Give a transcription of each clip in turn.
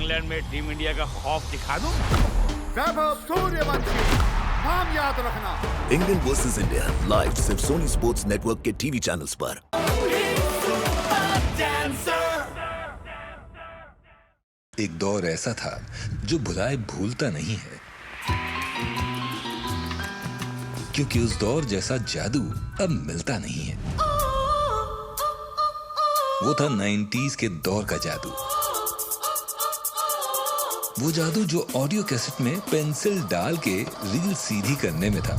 England में team India का खौफ दिखा दूं? वैभव सूर्यवंशी, नाम याद रखना। इंग्लैंड वर्सेस इंडिया लाइव सिर्फ सोनी स्पोर्ट्स नेटवर्क के टीवी चैनल्स पर। एक दौर ऐसा था जो भुलाए भूलता नहीं है, क्योंकि उस दौर जैसा जादू अब मिलता नहीं है। वो था 90s के दौर का जादू। वो जादू जो ऑडियो कैसेट में पेंसिल डाल के रील सीधी करने में था।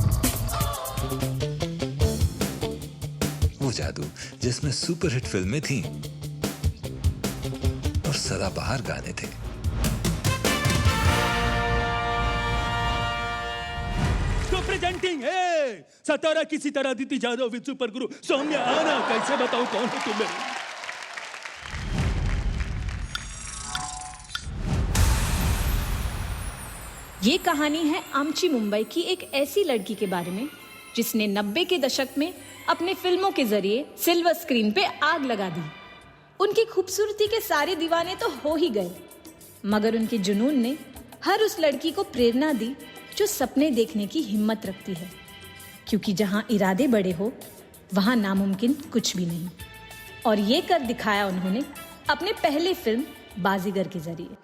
वो जादू जिसमें सुपरहिट फिल्में थीं और सदाबहार गाने थे। प्रेजेंटिंग है सतारा की सितारा दीदी जादव विद सुपर गुरु सौम्या आना। कैसे बताऊं कौन है तुम? ये कहानी है आमची मुंबई की एक ऐसी लड़की के बारे में जिसने 90 के दशक में अपने फिल्मों के जरिए सिल्वर स्क्रीन पे आग लगा दी। उनकी खूबसूरती के सारे दीवाने तो हो ही गए, मगर उनके जुनून ने हर उस लड़की को प्रेरणा दी जो सपने देखने की हिम्मत रखती है, क्योंकि जहां इरादे बड़े हो वहां नामुमकिन कुछ भी नहीं। और ये कर दिखाया उन्होंने अपने पहले फिल्म बाजीगर के जरिए।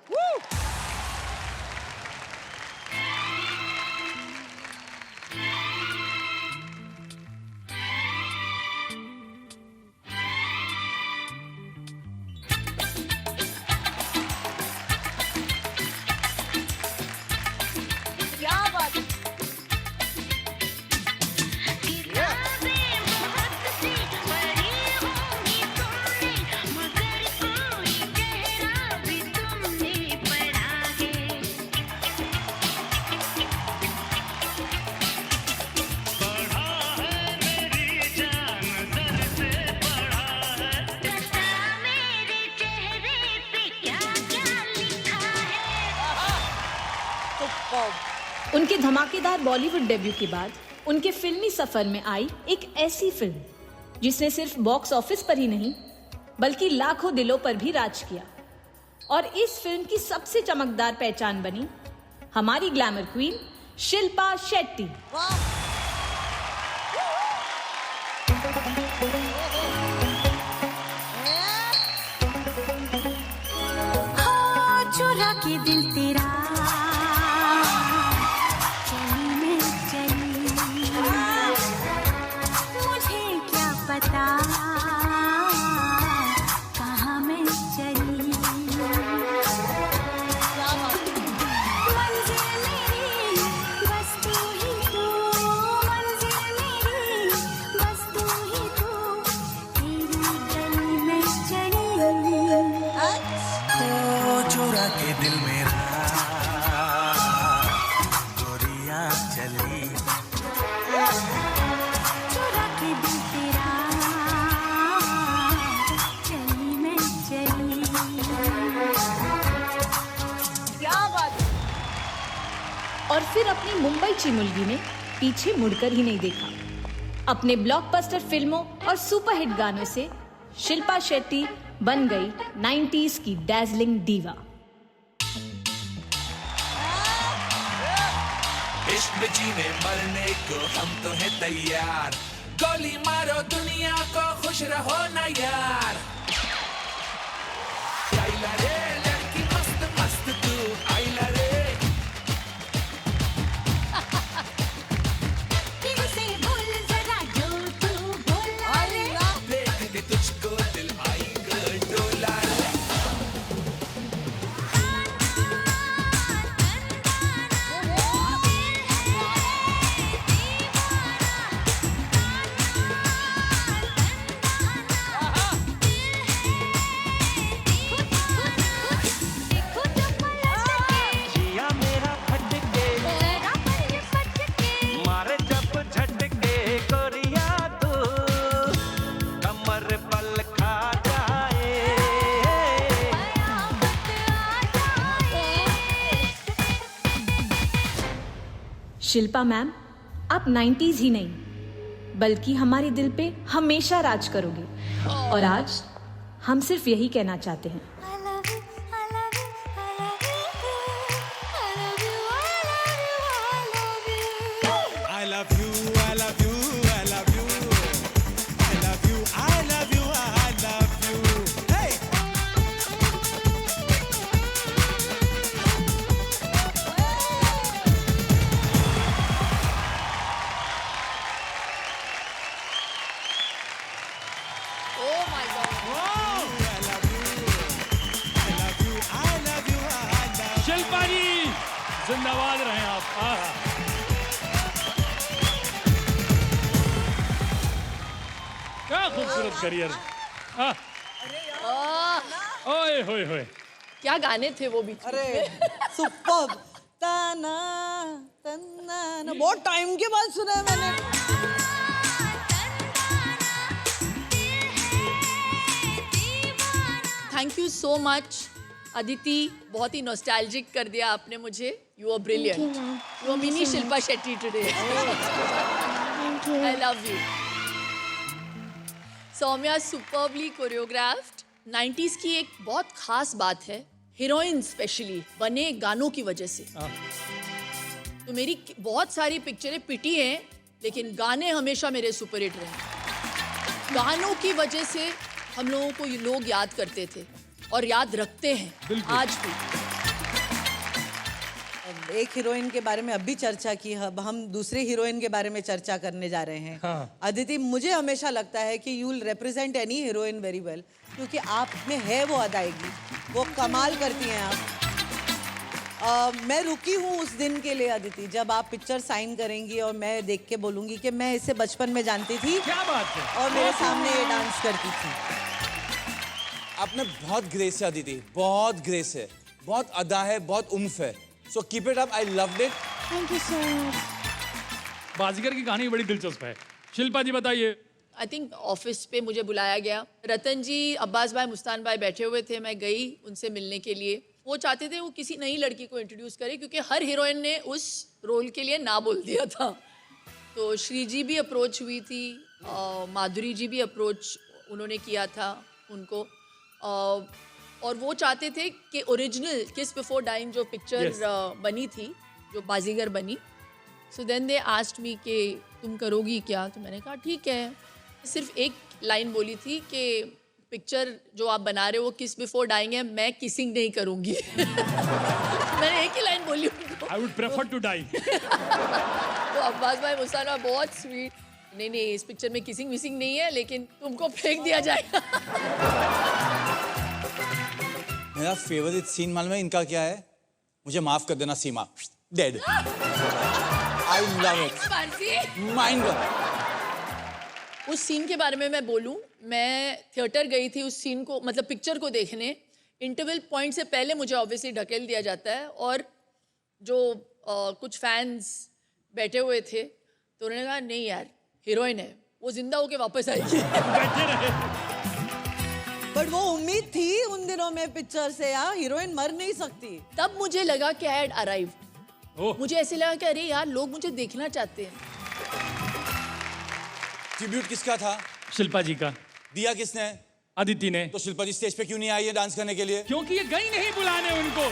उनके धमाकेदार बॉलीवुड डेब्यू के बाद उनके फिल्मी सफर में आई एक ऐसी फिल्म जिसने सिर्फ बॉक्स ऑफिस पर ही नहीं बल्कि लाखों दिलों पर भी राज किया। और इस फिल्म की सबसे चमकदार पहचान बनी हमारी ग्लैमर क्वीन शिल्पा शेट्टी। चुरा के दिल तेरा कहाँ मैं चली। मंजिल मेरी बस तू ही तू, मंजिल मेरी बस तू ही तू, तेरी गली में चली। चुरा के दिल मेरा गोरियां चली। चुरा के दिल तेरा और फिर अपनी मुंबई चिमुलगी ने पीछे मुड़कर ही नहीं देखा। अपने ब्लॉकबस्टर फिल्मों और सुपरहिट गानों से शिल्पा शेट्टी बन गई 90s की डैज़लिंग डीवा। इश्क में जीने मरने को हम तो हैं तैयार, गोली मारो दुनिया को खुश रहो ना यार। आइला रे लड़की मस्त मस्त तू, आइला रे दिल से बोल जरा जो तू बोला रे, देख के तुझको दिल आएगा डोला रे। शिल्पा मैम, आप 90s ही नहीं बल्कि हमारे दिल पे हमेशा राज करोगे। और आज हम सिर्फ यही कहना चाहते हैं, जिंदाबाद रहें आप। क्या खूबसूरत करियर। ओए होए होए, क्या गाने थे वो भी। अरे सुपर्ब। ताना तन्ना बहुत टाइम के बाद सुना है मैंने। Thank you so much Aditi, बहुत ही नॉस्टैल्जिक कर दिया आपने मुझे। You are brilliant. You are mini Shilpa Shetty today. I love you. Soumya superbly choreographed. 90s की एक बहुत खास बात है, हीरोइन स्पेशली बने गानों की वजह से। तो मेरी बहुत सारी पिक्चरें पिटी हैं, लेकिन गाने हमेशा मेरे सुपर हिट रहे। गानों की वजह से हम लोगों को ये लोग याद करते थे और याद रखते हैं आज भी। एक हीरोइन के बारे में अभी चर्चा की, अब हम दूसरे हीरोइन के बारे में चर्चा करने जा रहे हैं। हाँ। अदिति, मुझे हमेशा लगता है कि you will represent any heroine very well, क्योंकि आप में है वो अदायगी, वो कमाल करती हैं आप। मैं रुकी हूँ उस दिन के लिए अदिति, जब आप पिक्चर साइन करेंगी और मैं देख के बोलूँगी कि मैं इसे बचपन में जानती थी। क्या बात है। और मेरे सामने ये डांस करती थी। आपने बहुत ग्रेस है अदिति, बहुत ग्रेस है, बहुत अदा है, बहुत उम्फ है। So keep it up, I loved it. Thank you so much. Baazigar की कहानी बड़ी दिलचस्प है। शिल्पा जी बताइए। आई थिंक ऑफिस पे मुझे बुलाया गया। रतन जी, अब्बास भाई, मुस्तान भाई बैठे हुए थे। मैं गई उनसे मिलने के लिए। वो चाहते थे वो किसी नई लड़की को इंट्रोड्यूस करे, क्योंकि हर हीरोइन ने उस रोल के लिए ना बोल दिया था। तो श्री जी भी अप्रोच हुई थी, माधुरी जी भी अप्रोच उन्होंने किया था उनको। और वो चाहते थे कि ओरिजिनल किस बिफोर डाइंग जो पिक्चर बनी थी, जो बाजीगर बनी, so then they asked me कि तुम करोगी क्या। तो मैंने कहा ठीक है। सिर्फ एक लाइन बोली थी कि पिक्चर जो आप बना रहे हो किस बिफोर डाइंग है, मैं किसिंग नहीं करूँगी। मैंने एक ही लाइन बोली उनको। I would prefer to die. तो अब्बास भाई, मुस्तान भाई बहुत स्वीट, नहीं इस पिक्चर में किसिंग विसिंग नहीं है, लेकिन तुमको फेंक दिया जाएगा। मेरा फेवरेट सीन मालूम है इनका क्या है? मुझे माफ कर देना Seema, dead. I love it, mind blowing. उस सीन के बारे में मैं बोलूं, मैं थिएटर गई थी उस सीन को, मतलब पिक्चर को देखने। इंटरवल पॉइंट से पहले मुझे ऑब्वियसली ढकेल दिया जाता है, और जो कुछ फैंस बैठे हुए थे तो उन्होंने कहा नहीं यार, हीरोइन है, वो जिंदा होके वापस आएगी। बैठे रहे। बट वो उम्मीद थी उन दिनों में पिक्चर से, यार हीरोइन मर नहीं सकती। तब मुझे लगा कि आई हैड अराइव्ड। मुझे ऐसे लगा कि अरे यार, लोग मुझे देखना चाहते हैं। ट्रिब्यूट किसका था? शिल्पा जी का। दिया किसने? अदिति ने। तो शिल्पा जी स्टेज पे क्यों नहीं आई है डांस करने के लिए? क्योंकि ये गई नहीं बुलाने उनको।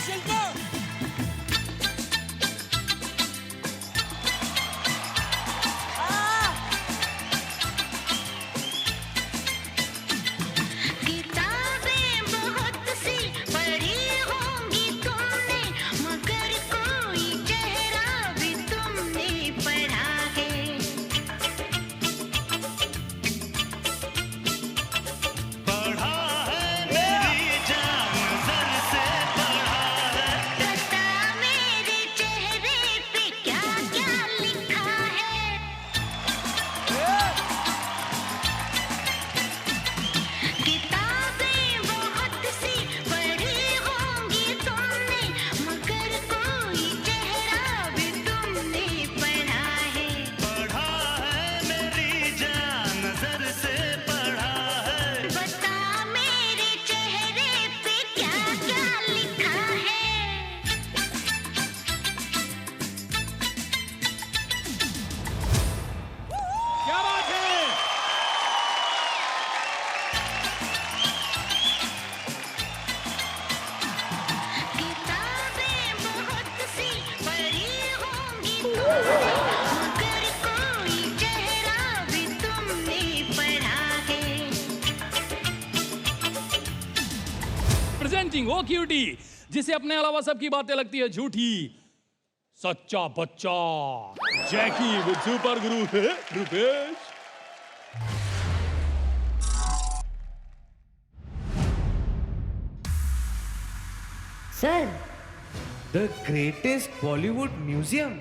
शिल्पा किताबें बहुत सी पढ़ी होंगी तुमने, मगर कोई चेहरा भी तुमने पढ़ा है। पढ़ा है मेरी जान नजर से, पढ़ा है। बता मेरे चेहरे पे क्या क्या लिखा है। किताबें बहुत सी पढ़ी होंगी तुमने, मगर कोई चेहरा भी तुमने पढ़ा है। पढ़ा है मेरी जान नजर से, पढ़ा है। बता मेरे चेहरे पे क्या क्या लिखा है। क्या बात है। किताबें बहुत सी पढ़ी होंगी तुमने, मगर कोई चेहरा भी तुमने पढ़ा है। प्रेजेंटिंग वो क्यूटी जिसे अपने अलावा सबकी बातें लगती है झूठी, सच्चा बच्चा जैकी with super Guru Rupesh. Sir the greatest Bollywood museum.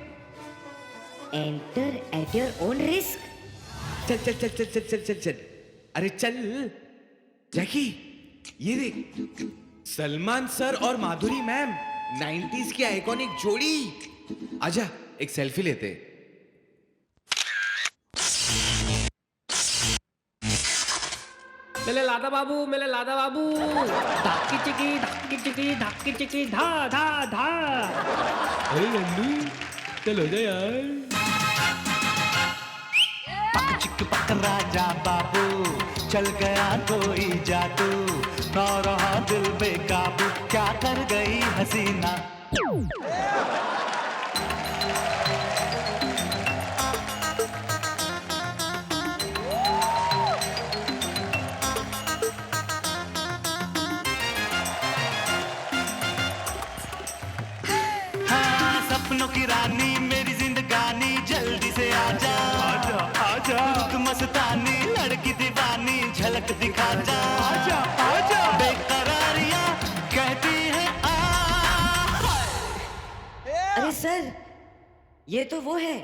Enter at your own risk. चल चल चल चल चल चल चल चल, अरे चल। जैकी ये देख, सलमान सर और माधुरी मैम 90s की आइकॉनिक जोड़ी। आजा एक सेल्फी लेते। मेरे लादा बाबू, मेरे लादा बाबू, धक्की चिकी धा धा धा। अरे नंदू चलो जा यार। चिक पक राजा बाबू, चल गया कोई जादू, ना रहा दिल बेकाबू, क्या कर गई हसीना। हाँ, सपनों की रानी मेरी जिंदगानी, जल्दी से आजा आजा आजा। तू मस्तानी लड़की दीवानी, झलक दिखा जा आजा आजा। बेकरारियां कहती है आ। अरे सर ये तो वो है।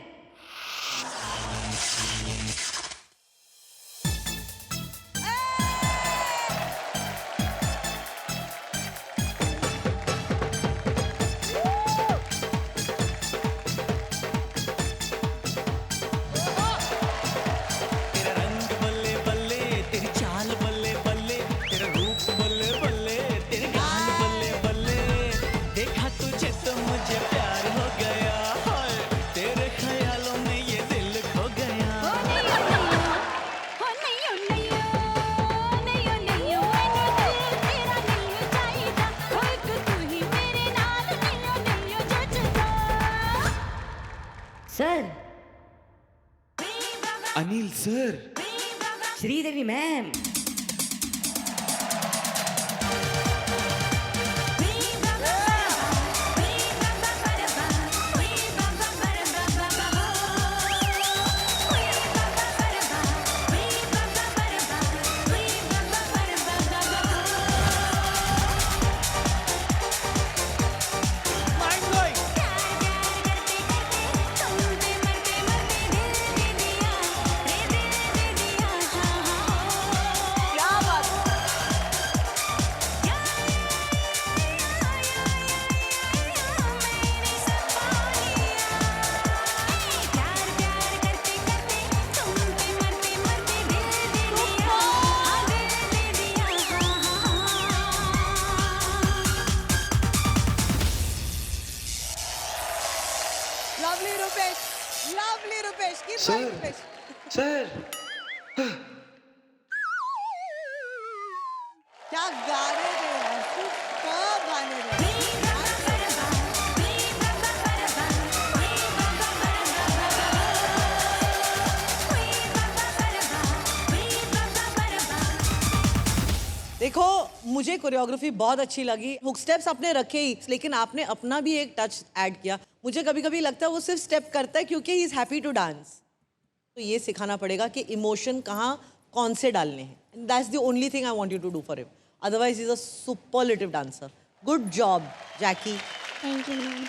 Sir Anil sir, Sridevi ma'am. Lovely Rupesh, keep going Rupesh. Sir क्या गाने थे यार, सुपर गाने थे। देखो मुझे कोरियोग्राफी बहुत अच्छी लगी, हुक स्टेप्स आपने रखे ही, लेकिन आपने अपना भी एक टच ऐड किया। मुझे कभी कभी लगता है वो सिर्फ स्टेप करता है क्योंकि he is happy to dance. तो ये सिखाना पड़ेगा कि इमोशन कहाँ कौन से डालने हैं। That's the only thing I want you to do for him, otherwise is a superlative dancer. Good job Jackie. Thank you ma'am.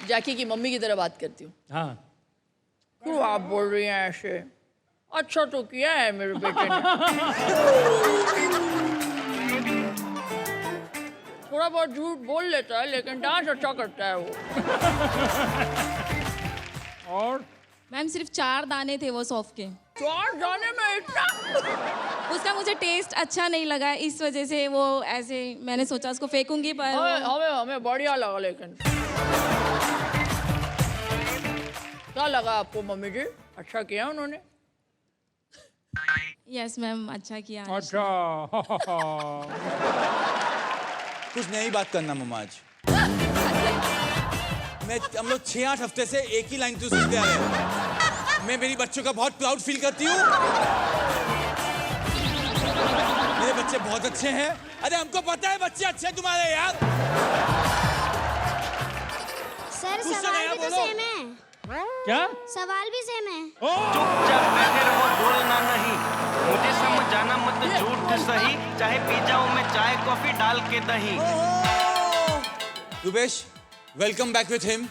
Jackie की मम्मी की तरह बात करती हूँ। हाँ क्यों आप बोल रही हैं ऐसे? अच्छा तो किया है मेरे बेटे ने। थोड़ा बहुत झूठ बोल लेता है लेकिन डांस अच्छा करता है वो। और मैम सिर्फ 4 दाने थे वो सौंफ के। 4 दाने में इतना? उसका मुझे टेस्ट अच्छा नहीं लगा, इस वजह से वो ऐसे मैंने सोचा उसको फेंकूंगी, पर हमें बढ़िया लगा। लेकिन क्या लगा आपको मम्मी जी? अच्छा किया उन्होंने? यस मैम अच्छा किया। अच्छा कुछ नई बात करना मम्मा आज। हम लोग 6-8 हफ्ते से एक ही लाइन सुनते आ रहे हैं। मैं मेरी बच्चों का बहुत प्राउड फील करती हूँ। मेरे बच्चे बहुत अच्छे हैं। अरे हमको पता है बच्चे अच्छे हैं तुम्हारे यार। सर सवाल भी तो सेम है। क्या? सवाल भी सेम है। चुपचाप बैठे रहो, बोलना नहीं। मुझे समझ जाना मत, झूठ दूध सही, चाहे पी जाऊं मैं चाय कॉफी डाल के दही। Rupesh, welcome back with him.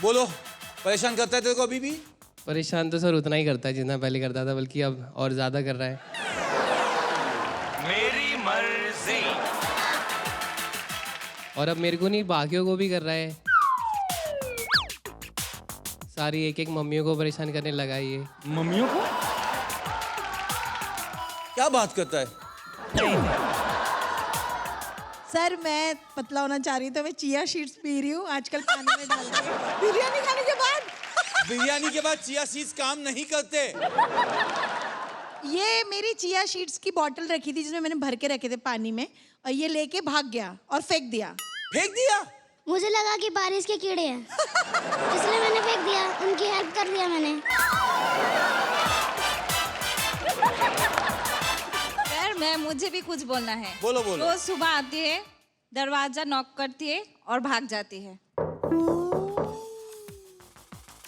बोलो, परेशान करता है तेरे को अभी भी? परेशान तो सर उतना ही करता है जितना पहले करता था, बल्कि अब और ज्यादा कर रहा है। मेरी मर्जी। और अब मेरे को नहीं, बाकियों को भी कर रहा है। सारी एक एक मम्मियों को परेशान करने लगा है ये। मम्मियों को? क्या बात करता है? सर मैं पतला होना चाह रही हूँ तो मैं चिया सीड्स पी रही हूँ आजकल पानी में डाल के। बिरयानी खाने के बाद। बिरयानी के बाद चिया सीड्स काम नहीं करते। ये मेरी चिया सीड्स की बोतल रखी थी जिसमें मैंने भर के रखे थे पानी में, और ये लेके भाग गया और फेंक दिया। फेंक दिया? मुझे लगा कि बारिश के कीड़े हैं इसलिए मैंने फेंक दिया, उनकी हेल्प कर दिया मैंने। सर मुझे भी कुछ बोलना है। बोलो बोलो। रोज सुबह आती है, दरवाजा नॉक करती है और भाग जाती है।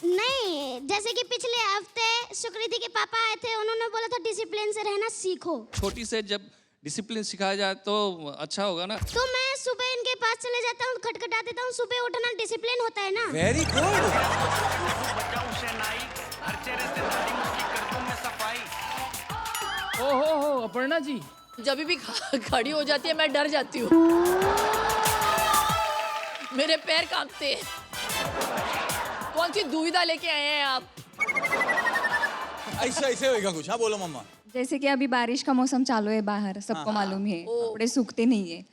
नहीं, जैसे कि पिछले हफ्ते सुकृति के पापा आए थे, उन्होंने बोला था डिसिप्लिन से रहना सीखो। छोटी से जब डिसिप्लिन सिखाया जाए तो अच्छा होगा ना। तो मैं सुबह इनके पास चले जाता हूँ, खटखटा देता हूँ, सुबह उठना डिसिप्लिन होता है ना। Very good. ओहो अपर्णा जी, जब भी खड़ी हो जाती है मैं डर जाती हूँ, मेरे पैर कांपते हैं। कौन सी दुविधा लेके आए हैं आप? ऐसे होएगा कुछ। हाँ बोलो मम्मा। जैसे कि अभी बारिश का मौसम चालू है बाहर, सबको मालूम है, कपड़े सूखते नहीं है।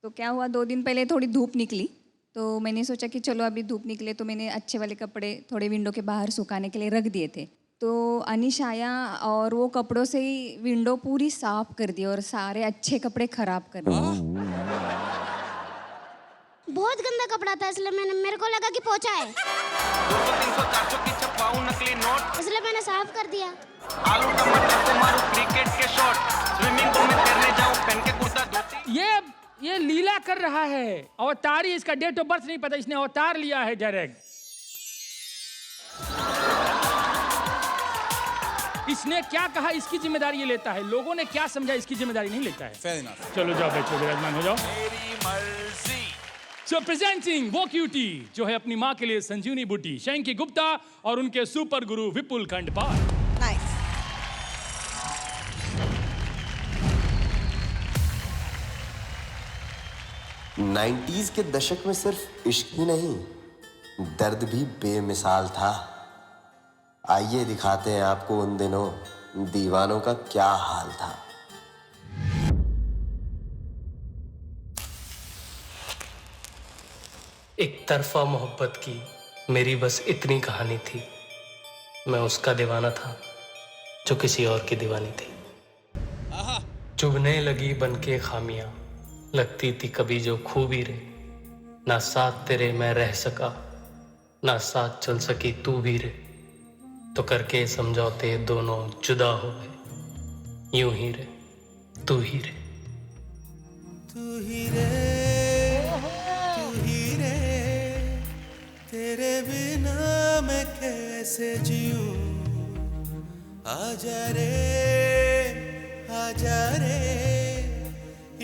तो क्या हुआ, 2 दिन पहले थोड़ी धूप निकली, तो मैंने सोचा कि चलो अभी धूप निकले तो मैंने अच्छे वाले कपड़े थोड़े विंडो के बाहर सुखाने के लिए रख दिए थे। तो अनिश आया और वो कपड़ों से ही विंडो पूरी साफ कर दी और सारे अच्छे कपड़े खराब कर दिए। बहुत गंदा कपड़ा था इसलिए मेरे को लगा कि पोंछा है, 200 300 400 की छपाऊं नकली नोट, इसलिए मैंने साफ कर दिया। आलू टमाटर को मारूं क्रिकेट के शॉट, स्विमिंग पूल में तैरने जाऊं पहन के कुर्ता धोती। ये लीला कर रहा है। अवतारी, इसका डेट ऑफ बर्थ नहीं पता, इसने अवतार लिया है डायरेक्ट। इसने क्या कहा इसकी जिम्मेदारी ये लेता है, लोगों ने क्या समझा इसकी जिम्मेदारी नहीं लेता है। Fair enough। चलो जाओ बैठो, विराजमान हो जाओ। मेरी मर्जी। सो प्रेजेंटिंग वो क्यूटी जो है अपनी माँ के लिए संजीवनी बूटी, शैंकी गुप्ता और उनके सुपर गुरु विपुल खंडपाल। नाइस। नाइन्टीज के दशक में सिर्फ इश्क ही नहीं, दर्द भी बेमिसाल था। आइए दिखाते हैं आपको उन दिनों दीवानों का क्या हाल था। एक तरफा मोहब्बत की मेरी बस इतनी कहानी थी। मैं उसका दीवाना था जो किसी और की दीवानी थी। चुभने लगी बनके खामियां, लगती थी कभी जो खूबी रे। ना साथ तेरे मैं रह सका, ना साथ चल सकी तू भी रे। तो करके समझौते दोनों जुदा हो गए, यूं ही रे तू ही रे। तू ही रे, तू ही रे, तेरे बिना मैं कैसे जीऊं। आजा रे, आजा रे,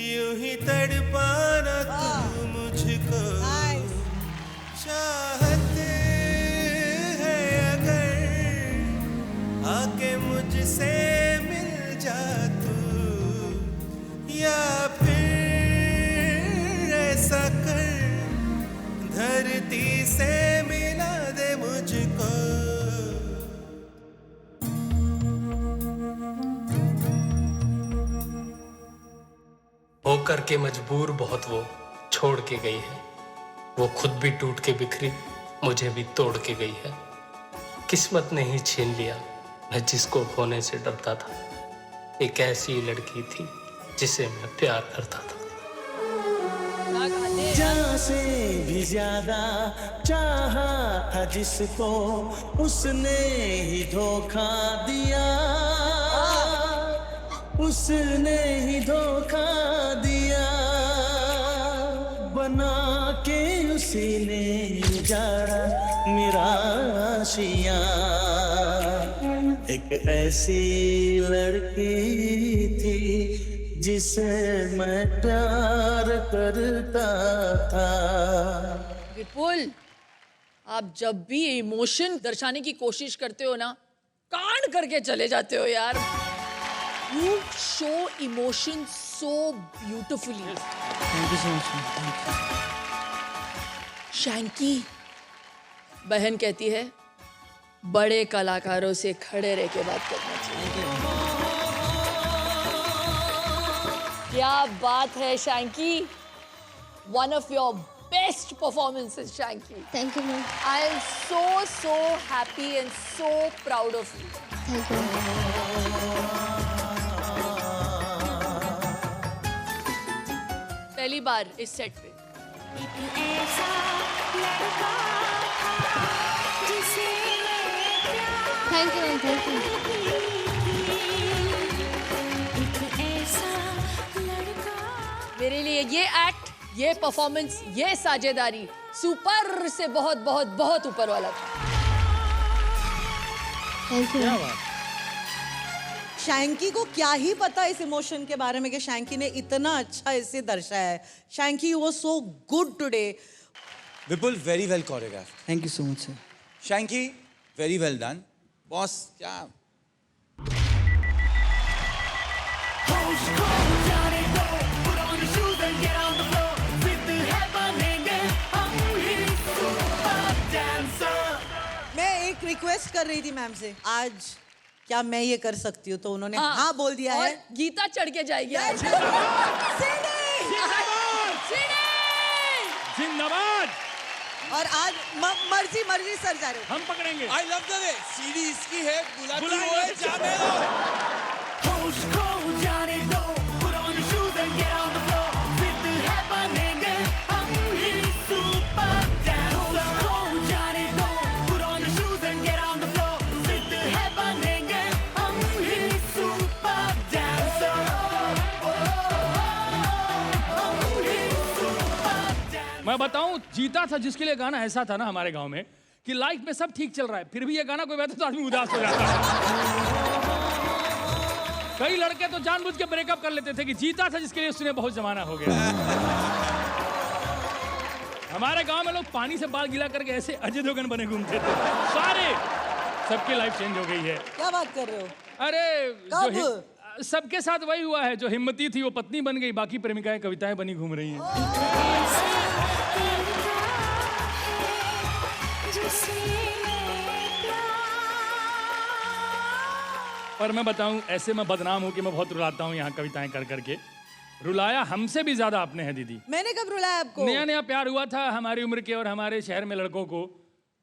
यूं ही तड़पाना तू मुझको। चाहत है अगर आके मुझसे मिल जा तू, या फिर ऐसा कर धरती से मिला दे मुझको। होकर के मजबूर बहुत वो छोड़ के गई है। वो खुद भी टूट के बिखरी, मुझे भी तोड़ के गई है। किस्मत ने ही छीन लिया मैं जिसको खोने से डरता था। एक ऐसी लड़की थी जिसे मैं प्यार करता था। जान से भी ज्यादा चाहा था जिसको, उसने ही धोखा दिया, उसने ही धोखा दिया। बना के उसी ने उजाड़ा मेरा आशियां। एक ऐसी लड़की थी जिसे मैं प्यार करता था। विपुल, आप जब भी इमोशन दर्शाने की कोशिश करते हो ना, कांड करके चले जाते हो यार। You show emotion so beautifully. Thank you so much. Shanky, बहन कहती है बड़े कलाकारों से खड़े रह के बात करना चाहिए। क्या बात है Shanky, one of your best performances, Shanky. Thank you, ma'am. I am so happy and so proud of you. Thank you. पहली बार इस सेट पे। Thank you, ma'am. Thank you. मेरे लिए ये एक्ट, ये परफॉर्मेंस, ये साझेदारी सुपर से बहुत बहुत बहुत ऊपर वाला था। Thank you. शैंकी को क्या ही पता इस इमोशन के बारे में कि शैंकी ने इतना अच्छा इसे दर्शाया है। Shanky you was so good today. Vipul very well choreograph. Thank you so much sir. Shanky very well done. Boss क्या मैं एक रिक्वेस्ट कर रही थी मैम से, आज क्या मैं ये कर सकती हूँ, तो उन्होंने हाँ बोल दिया है। गीता चढ़ के जाएगी आज। जिंदाबाद। और आज मर्जी सर जा रहे हो। हम पकड़ेंगे। आई लव द वे सीढ़ी इसकी है, बुलाती बुलाएंगे। हुए जाने दो। होश खो जाने दो, put on your shoes and get on the floor. जिद है बनेंगे हम ही सुपर डांसर। होश खो जाने दो, put on your shoes and get on the floor. जिद है बनेंगे हम ही सुपर डांसर। मैं बताऊं, जीता था जिसके लिए गाना ऐसा था ना हमारे गांव में कि लाइफ में सब ठीक चल रहा है, फिर भी ये गाना कोई बजाता तो आदमी उदास हो जाता है। कई लड़के तो जानबूझ के ब्रेकअप कर लेते थे कि जीता था जिसके लिए सुने बहुत जमाना हो गया। हमारे गांव में लोग पानी से बाल गीला करके ऐसे अजय देवगन बने घूमते थे सारे। सबकी लाइफ चेंज हो गई है। क्या बात कर रहे हो? अरे सबके साथ वही हुआ है, जो हिम्मती थी वो पत्नी बन गई, बाकी प्रेमिकाएं कविताएं बनी घूम रही हैं। पर मैं बताऊं, ऐसे मैं बदनाम हूं कि मैं बहुत रुलाता हूं यहाँ कविताएं कर करके। रुलाया हमसे भी ज्यादा आपने है दीदी। मैंने कब रुलाया आपको? नया नया प्यार हुआ था हमारी उम्र के और हमारे शहर में लड़कों को,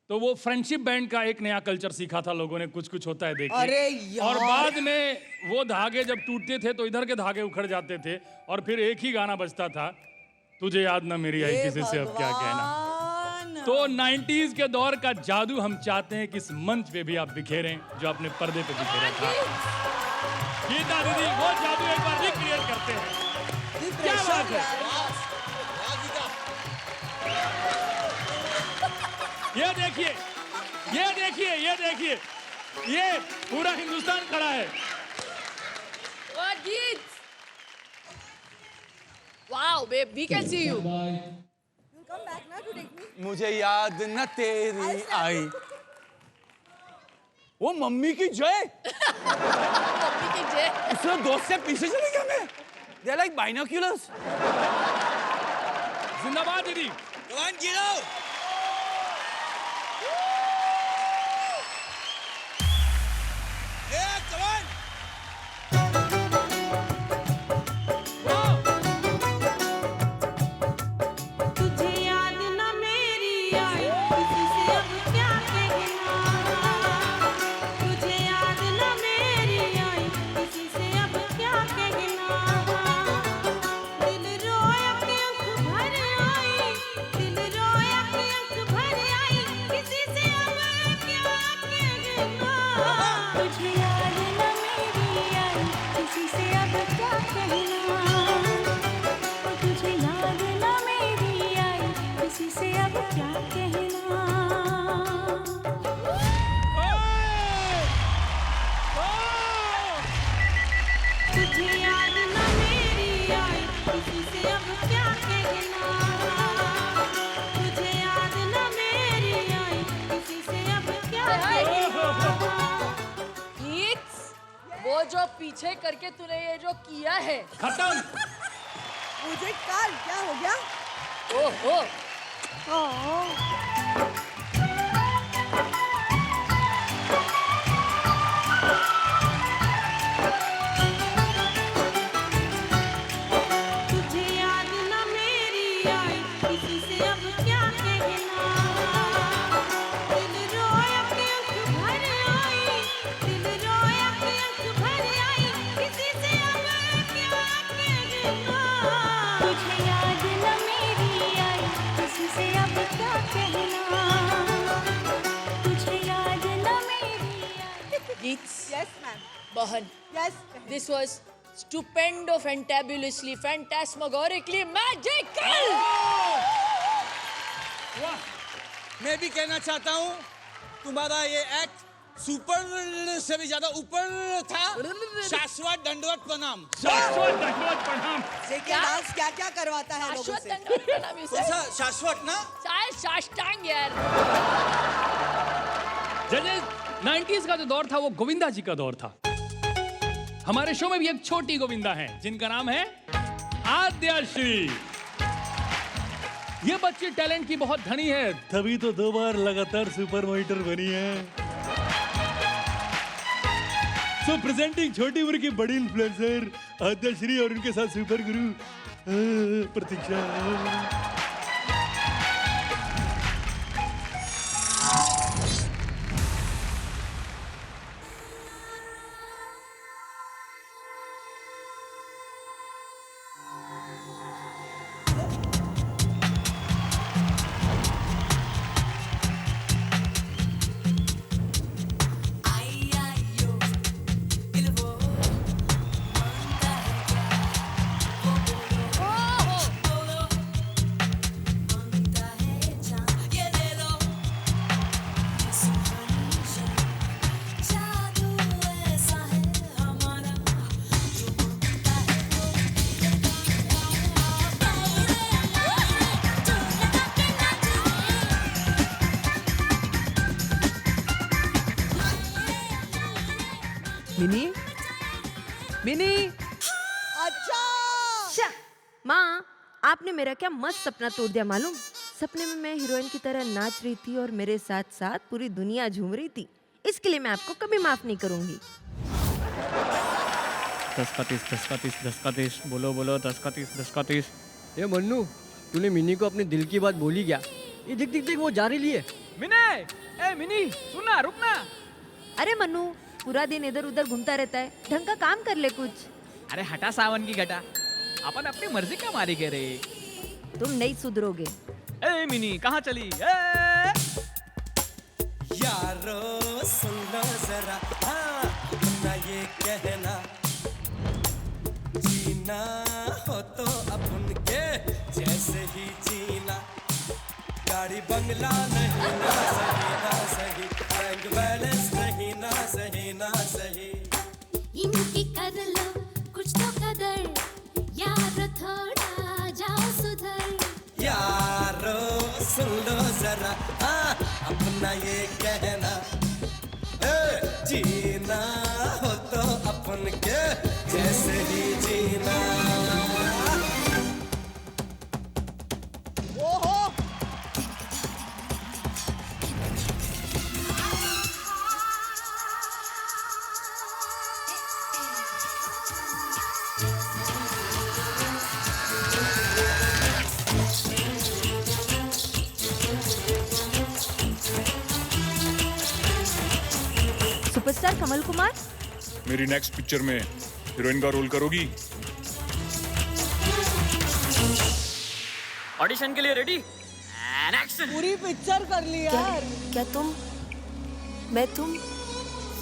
तो वो फ्रेंडशिप बैंड का एक नया कल्चर सीखा था लोगों ने, कुछ कुछ होता है देखिए। अरे यार। और बाद में वो धागे जब टूटते थे तो इधर के धागे उखड़ जाते थे और फिर एक ही गाना बजता था, तुझे याद ना मेरी आई किसी से अब क्या कहना। तो 90s के दौर का जादू हम चाहते हैं कि इस मंच पे भी आप बिखेरें जो अपने पर्दे पे बिखेरा था। गीता दीदी वो जादू एक बार रिक्रिएट करते हैं। क्या बात है। ये देखिए, ये देखिए, ये देखिए, ये पूरा हिंदुस्तान खड़ा है। What गीत? Wow, babe, we can see you. मुझे याद न तेरी आई। वो मम्मी की जय। मम्मी की जय। उसने दोस्त से पीछे चले गया मैं। They're like binoculars. जिंदाबाद दीदी। Come on, get out. Yeah, come on. तुझे याद ना मेरी आई किसी से अब क्या कहना। तुझे याद ना मेरी आई किसी से अब क्या कहना। दिल रोया के आँख भर आई, दिल रोया के आँख भर आई किसी से अब क्या कहना। तुझे याद ना मेरी आई किसी से अब क्या कहना। तुझे याद ना मेरी आई किसी से अब क्या कहना। तुझे याद ना मेरी किसी से अब क्या कहना, तुझे याद न मेरी आई, किसी से अब क्या कहना। गीत, वो जो पीछे करके तूने ये जो किया है खत्म। मुझे काल क्या हो गया? ओहो तुझे याद न मेरी आई, किसी से अब क्या कहना, दिल रोया कि आँख भर आई, दिल रोया कि आँख भर आई, किसी से अब क्या कहना। तुझे याद न मेरी आई, किसी से अब क्या कहना, तुझे याद न मेरी आई। गीत Yes, ma'am. बहन Yes. This was stupendo, fantabulously, phantasmagorically magical. वाह, मैं भी कहना चाहता हूँ तुम्हारा ये एक्ट सुपर से भी ज्यादा ऊपर था। शाश्वत दंडवत प्रणाम। शाश्वत दंडवत प्रणाम। देखिए डांस क्या क्या करवाता है लोगों शाश्वत से। दंडवत प्रणाम इसे। कौन सा शाश्वत ना? शायद साष्टांग यार। जजेस, 90s का जो दौर था वो गोविंदा जी का दौर था। हमारे शो में भी एक छोटी गोविंदा है जिनका नाम है आद्याश्री। ये बच्ची टैलेंट की बहुत धनी है, तभी तो 2 बार लगातार सुपर मॉनिटर बनी है। सो प्रेजेंटिंग छोटी उम्र की बड़ी इन्फ्लुएंसर आद्याश्री और उनके साथ सुपर गुरु प्रतीक्षा। मिनी मिनी अच्छा माँ, आपने मेरा क्या मस्त सपना तोड़ दिया मालूम। सपने में मैं हीरोइन की तरह नाच रही थी और मेरे साथ साथ पूरी दुनिया झूम रही थी। इसके लिए मैं आपको कभी माफ नहीं करूंगी। 10 का 30 बोलो बोलो 10 का 30। ये मन्नू, तूने मिनी को अपने दिल की बात बोली क्या? ये दिख दिख दिख वो जा रही है। मिनी सुनना, रुकना। अरे मन्नू, पूरा दिन इधर उधर घूमता रहता है, ढंग का काम कर ले कुछ। अरे हटा सावन की घटा, अपन अपनी मर्जी का मारी कह रहे। तुम नहीं सुधरोगे। ए मिनी कहाँ चली? यारो सुन लो जरा, हाँ अपना ये कहना, जीना हो तो अपन के जैसे ही जीना, गाड़ी बंगला नहीं ना सही ना सही, बैंक बैलेंस नहीं ना सही ना सही। इनकी कर लो कुछ तो कदर, यार थोड़ा जाओ सुधर। यारो सुन लो जरा, हाँ अपना ये कहना, जीना हो तो अपन के जैसे ही जीना। ओहो सुपरस्टार कमल कुमार, मेरी नेक्स्ट पिक्चर में हीरोइन का रोल करोगी? ऑडिशन के लिए रेडी? पूरी पिक्चर कर ली यार। क्या तुम? मैं तुम?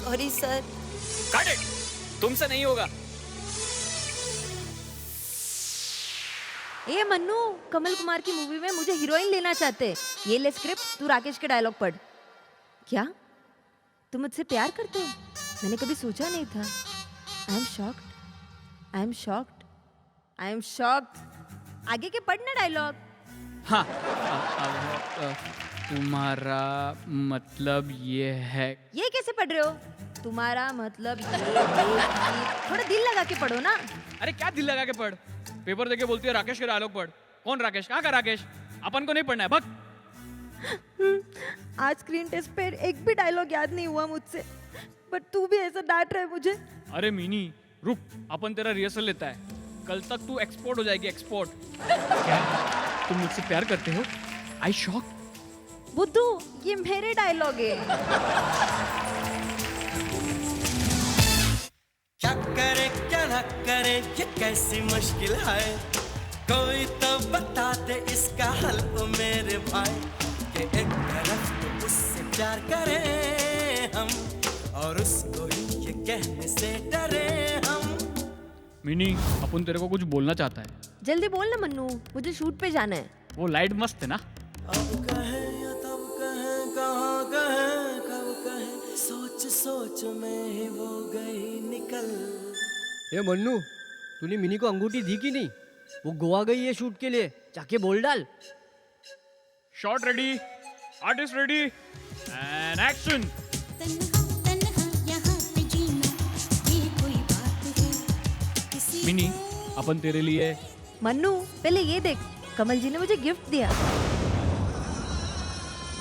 Sorry sir. कट इट, तुमसे नहीं होगा। ए मन्नू, कमल कुमार की मूवी में मुझे हीरोइन लेना चाहते। ये ले स्क्रिप्ट, तू राकेश के डायलॉग पढ़। क्या तुम मुझसे प्यार करते हो? मैंने कभी सोचा नहीं था। I am shocked, I am shocked, I am shocked. आगे के पढ़ना डायलॉग। हाँ तुम्हारा मतलब ये है। ये कैसे पढ़ रहे हो? तुम्हारा मतलब ये। थोड़ा दिल लगा के पढ़ो ना। अरे क्या दिल लगा के पढ़? पेपर देके बोलती है राकेश के डायलॉग पढ़। कौन राकेश? कहाँ का राकेश? अपन को नहीं पढ़ना है, भग। आज स्क्रीन टेस्ट पे एक भी डायलॉग याद नहीं हुआ मुझसे, बट तू भी ऐसा डांट रहा है मुझे। अरे मिनी रुक, अपन तेरा रिहर्सल लेता है। कल तक तू एक्सपोर्ट हो जाएगी, एक्सपोर्ट। क्या तुम मुझसे प्यार करते हो? आई शॉक। बुद्धू, ये मेरे डायलॉग है। क्या करे क्या ना करे ये कैसी मुश्किल है, कोई तो बता दे इसका हल ओ मेरे भाई। कि एक तरफ तो उससे प्यार करें हम और उसको ही ये कहने से डरे हम। मिनी अपन तेरे को कुछ बोलना चाहता है। जल्दी बोल ना मन्नू, मुझे शूट पे जाना है। वो लाइट मस्त है ना? अब कहे या तब कहे, कहाँ कहे कब कहे, सोच सोच में ही वो गई निकल। ए मन्नू, तूने मिनी को अंगूठी दी कि नहीं? वो गोवा गई है शूट के लिए, जाके बोल डाल। Shot ready, artist ready, and action. Mini अपन तेरे लिए। मन्नू पहले ये देख, कमल जी ने मुझे गिफ्ट दिया।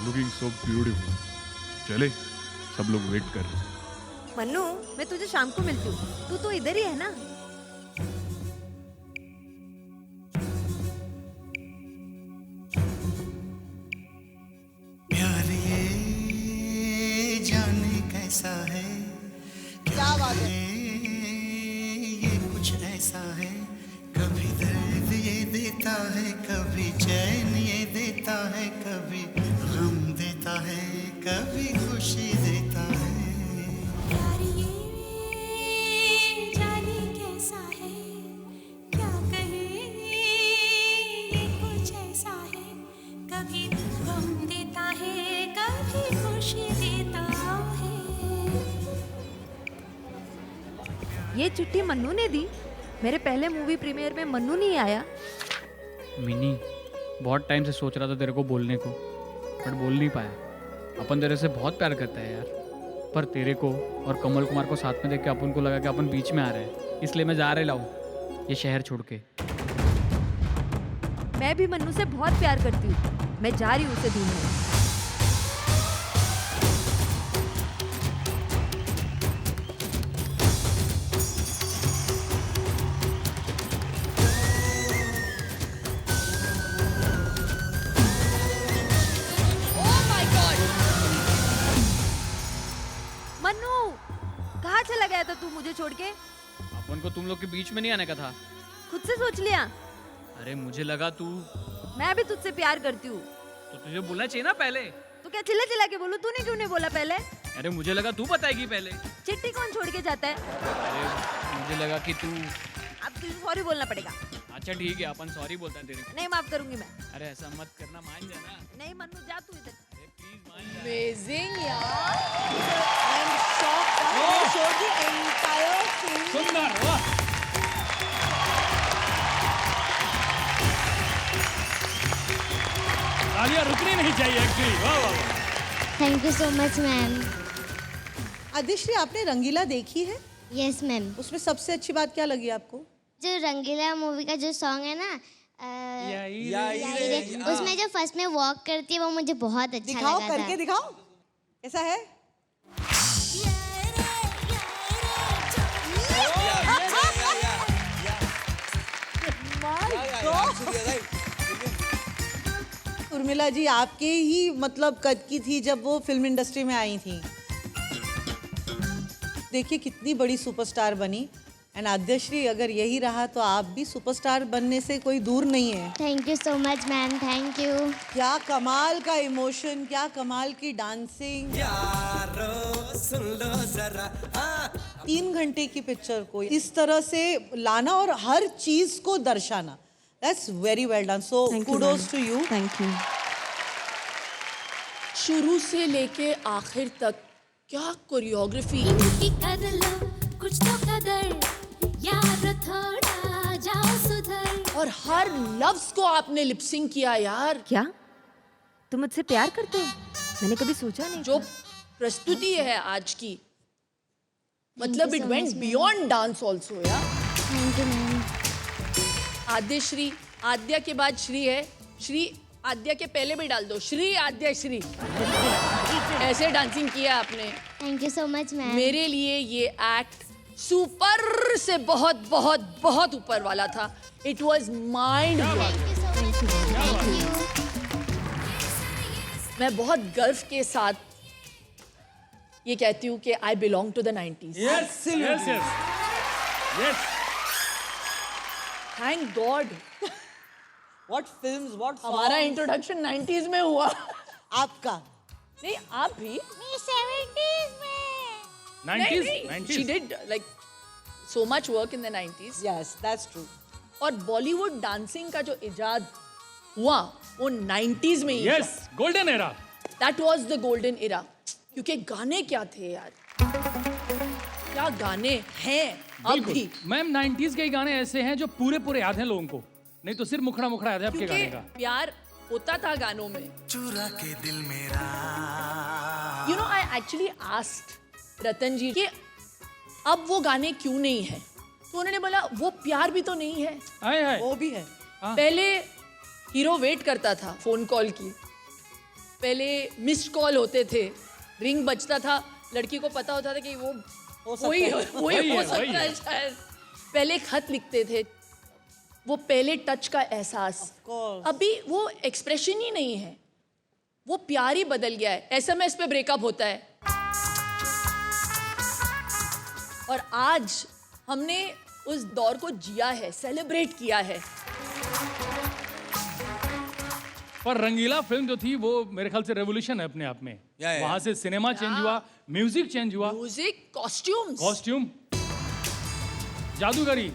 Looking so beautiful. चले, सब लोग वेट कर रहे हैं। मन्नू मैं तुझे शाम को मिलती हूँ, तू तो इधर ही है ना? प्यार ये जाने कैसा है, क्या बात है, ये कुछ ऐसा है, कभी दर्द ये देता है, कभी चैन ये देता है, कभी गम देता है, कभी खुशी देता है। प्यार ये जाने कैसा है, क्या कहे ये कुछ ऐसा है, कभी गम देता है, कभी खुशी देता है। ये चिट्ठी मन्नू ने दी। मेरे पहले मूवी प्रीमियर में मन्नू नहीं आया। मिनी बहुत टाइम से सोच रहा था तेरे को बोलने को, पर बोल नहीं पाया। अपन तेरे से बहुत प्यार करता है यार, पर तेरे को और कमल कुमार को साथ में देख के अपन को लगा कि अपन बीच में आ रहे हैं, इसलिए मैं जा रहे लाऊं ये शहर छोड़ के। मैं भी मन्नू से बहुत प्यार करती हूँ, मैं जा रही हूँ उसे ढूंढने। मन्नू, कहाँ चला गया था तू मुझे छोड़ के? अपन को तुम लोग के बीच में नहीं आने का था। खुद से सोच लिया? अरे मुझे लगा तू। मैं भी तुझसे प्यार करती हूँ। तो तुझे बोलना चाहिए ना पहले। तो क्या चिल्ला चिल्ला के बोलूं? तूने क्यों नहीं बोला पहले? अरे मुझे लगा तू बताएगी पहले। चिट्ठी कौन छोड़ के जाता है? अरे मुझे लगा कि तू। अब तुझे सॉरी बोलना पड़ेगा। अच्छा ठीक है, अपन सॉरी बोलता है तेरे को। नहीं, माफ करूंगी मैं। अरे ऐसा मत करना, मान जाना। नहीं मन्नू, जा तू इधर। Amazing यार। I am shocked. They showed the entire film. सुंदर, वाह। तालियां रुकनी नहीं चाहिए एक्चुअली। वाह वाह वाह। Thank you so much ma'am. Adishree, आपने रंगीला देखी है? Yes ma'am. उसमें सबसे अच्छी बात क्या लगी आपको? जो रंगीला मूवी का जो सॉन्ग है ना, उसमें जो फर्स्ट में वॉक करती है वो मुझे बहुत अच्छा लगा था। दिखाओ, करके दिखाओ, कैसा है? उर्मिला जी आपके ही मतलब कद की थी जब वो फिल्म इंडस्ट्री में आई थी। देखिए कितनी बड़ी सुपरस्टार बनी। एंड आद्यश्री, अगर यही रहा तो आप भी सुपरस्टार बनने से कोई दूर नहीं है। Thank you so much ma'am, thank you. क्या कमाल का इमोशन, क्या कमाल की डांसिंग। यारो सुन लो जरा, 3 घंटे की पिक्चर को इस तरह से लाना और हर चीज को दर्शाना, that's very well done. So kudos to you. Thank you. शुरू से लेके आखिर तक क्या कोरियोग्राफी। कर लो कुछ तो कदर, यार थोड़ा जाओ सुधर। और हर लफ्ज को आपने लिपसिंग किया यार। क्या तुम मुझसे प्यार करते हो? मैंने कभी सोचा नहीं। जो प्रस्तुति है आज की, मतलब it went beyond dance also यार। Thank you ma'am. Aadyashree, Aadya के बाद श्री है, श्री आद्या के पहले भी डाल दो, श्री आद्या श्री। ऐसे डांसिंग किया आपने। Thank you so much ma'am. मेरे लिए ये एक्ट सुपर से बहुत बहुत बहुत ऊपर वाला था। It was mind blowing. मैं बहुत गर्व के साथ ये कहती हूँ कि I belong to the 90s। Yes yes yes yes. Thank God. What films, what हमारा इंट्रोडक्शन 90s में हुआ। आपका नहीं, आप भी 70s में। 90s She did like so much work in the 90s. Yes, that's true. और बॉलीवुड डांसिंग का जो इजाद हुआ वो 90s में ही। Yes, golden era. That was the golden era. क्योंकि गाने क्या थे यार, क्या गाने हैं अब भी। मैम 90s के गाने ऐसे हैं जो पूरे पूरे याद हैं लोगों को, नहीं तो सिर्फ मुखड़ा मुखड़ा याद है आपके गाने का। प्यार होता था गानों में। चुरा के दिल मेरा। You know, I actually asked रतन जी कि अब वो गाने क्यों नहीं है, तो उन्होंने बोला वो प्यार भी तो नहीं है। आए आए। वो भी है। पहले हीरो वेट करता था फोन कॉल की, पहले मिस्ड कॉल होते थे, रिंग बजता था, लड़की को पता होता था कि वो वही हो सकता है शायद। पहले खत लिखते थे, वो पहले टच का एहसास। अभी वो एक्सप्रेशन ही नहीं है, वो प्यार ही बदल गया है। एसएमएस पे ब्रेकअप होता है। और आज हमने उस दौर को जिया है, सेलिब्रेट किया है। पर रंगीला फिल्म जो थी वो मेरे ख्याल से रेवोल्यूशन है अपने आप में। वहां से सिनेमा चेंज हुआ, म्यूजिक चेंज हुआ, म्यूजिक, कॉस्ट्यूम, जादूगरी,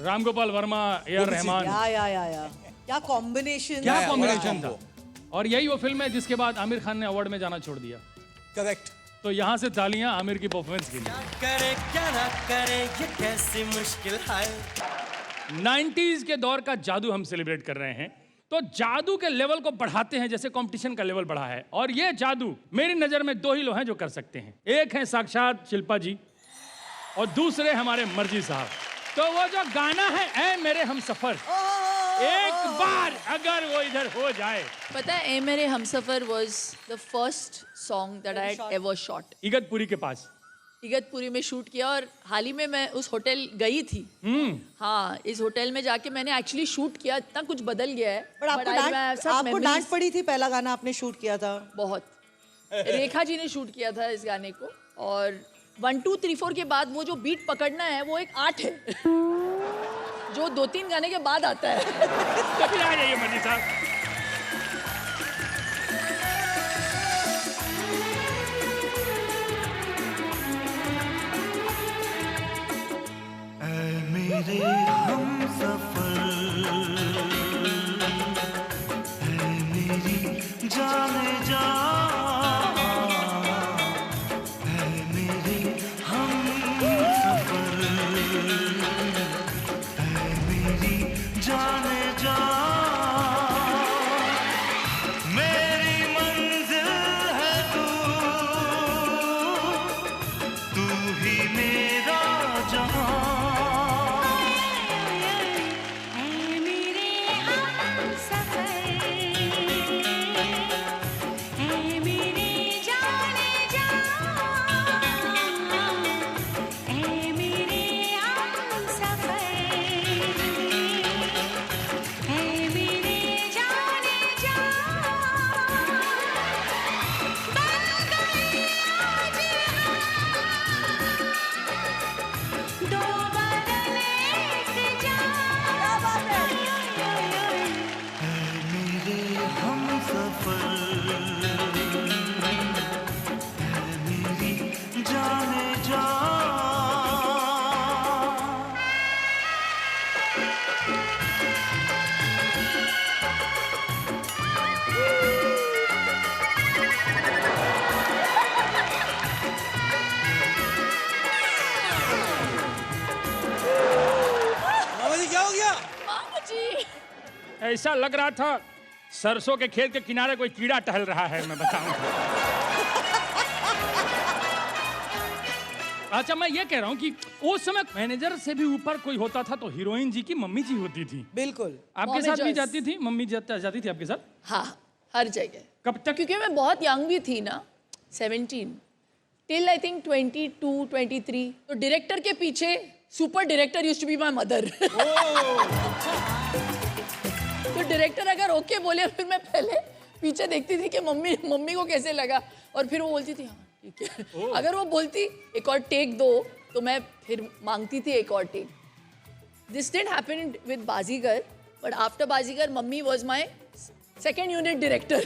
राम गोपाल वर्मा, ए.आर. रहमान। या क्या कॉम्बिनेशन, क्या कॉम्बिनेशन था। और यही वो फिल्म है जिसके बाद आमिर खान ने अवार्ड में जाना छोड़ दिया। करेक्ट। तो यहाँ से तालियां आमिर की परफॉर्मेंस के लिए। करे क्या ना करे ये कैसी मुश्किल है। 90s के दौर का जादू हम सेलिब्रेट कर रहे हैं, तो जादू के लेवल को बढ़ाते हैं जैसे कंपटीशन का लेवल बढ़ा है। और ये जादू मेरी नजर में दो ही लोग हैं जो कर सकते हैं। एक है साक्षात शिल्पा जी और दूसरे हमारे मर्जी साहब। तो वो जो गाना है ऐ मेरे हमसफर, एक बार अगर वो इधर हो जाए। पता है, ए मेरे Humsafar was the first song that I had ever shot. Igatpuri के पास। इगतपुरी में शूट किया और हाल ही में मैं उस होटल गई थी। हाँ, इस होटल में जाके मैंने एक्चुअली शूट किया। इतना कुछ बदल गया है। पर आपको डांट पड़ी थी, पहला गाना आपने शूट किया था। बहुत। रेखा जी ने शूट किया था इस गाने को। और 1 2 3 4 के बाद वो जो बीट पकड़ना है वो एक आर्ट है जो 2-3 गाने के बाद आता है। कभी आ जाइए मर्जी साहब। मेरे हमसफर, है मेरी जाने जा, है मेरे हमसफर, है मेरी जाने जा, मेरी मंजिल है तू, तू ही मेरा जहां। क्या हो गया? मामा जी ऐसा लग रहा था सरसों के खेत के किनारे कोई कीड़ा टहल रहा है, मैं बताऊं। अच्छा, मैं ये कह रहा हूँ कि उस समय मैनेजर से भी ऊपर कोई होता था तो हीरोइन जी की मम्मी जी होती थी। बिल्कुल। आपके साथ भी जाती थी मम्मी? जाती थी आपके साथ? हाँ, हर जगह। कब तक? क्योंकि मैं बहुत यंग भी थी ना, 17 टिल आई थिंक 22, 23। तो डायरेक्टर के पीछे super director used to be my mother. तो डायरेक्टर अगर ओके बोले, फिर मैं पहले पीछे देखती थी कि मम्मी को कैसे लगा, और फिर वो बोलती थी हाँ ठीक है। अगर वो बोलती एक और टेक दो, तो मैं फिर मांगती थी एक और take. This didn't happen with Baazigar, but after Baazigar mummy was my second unit director.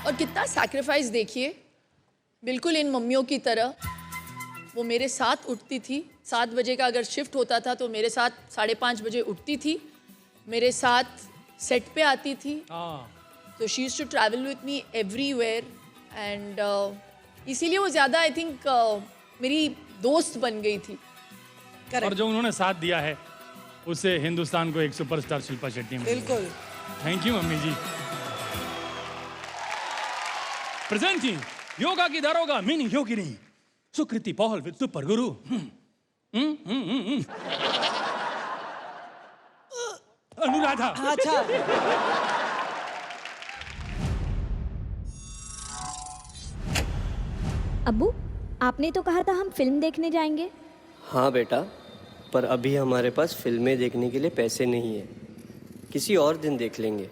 और कितना सैक्रिफाइस देखिए, बिल्कुल इन मम्मियों की तरह वो मेरे साथ उठती थी। 7 बजे का अगर शिफ्ट होता था तो मेरे साथ 5:30 बजे उठती थी, मेरे साथ सेट पे आती थी। तो she used to travel with me everywhere, and इसीलिए वो ज़्यादा आई थिंक मेरी दोस्त बन गई थी। और जो उन्होंने साथ दिया है उससे हिंदुस्तान को एक सुपरस्टार शिल्पा शेट्टी मिली। बिल्कुल। Thank you mummy ji. Presenting yoga की दारोगा मिनी योगिनी Sukriti Paul with super guru. Anuradha. अच्छा। अब्बू, आपने तो कहा था हम फिल्म देखने जाएंगे। हाँ बेटा, पर अभी हमारे पास फिल्में देखने के लिए पैसे नहीं है, किसी और दिन देख लेंगे।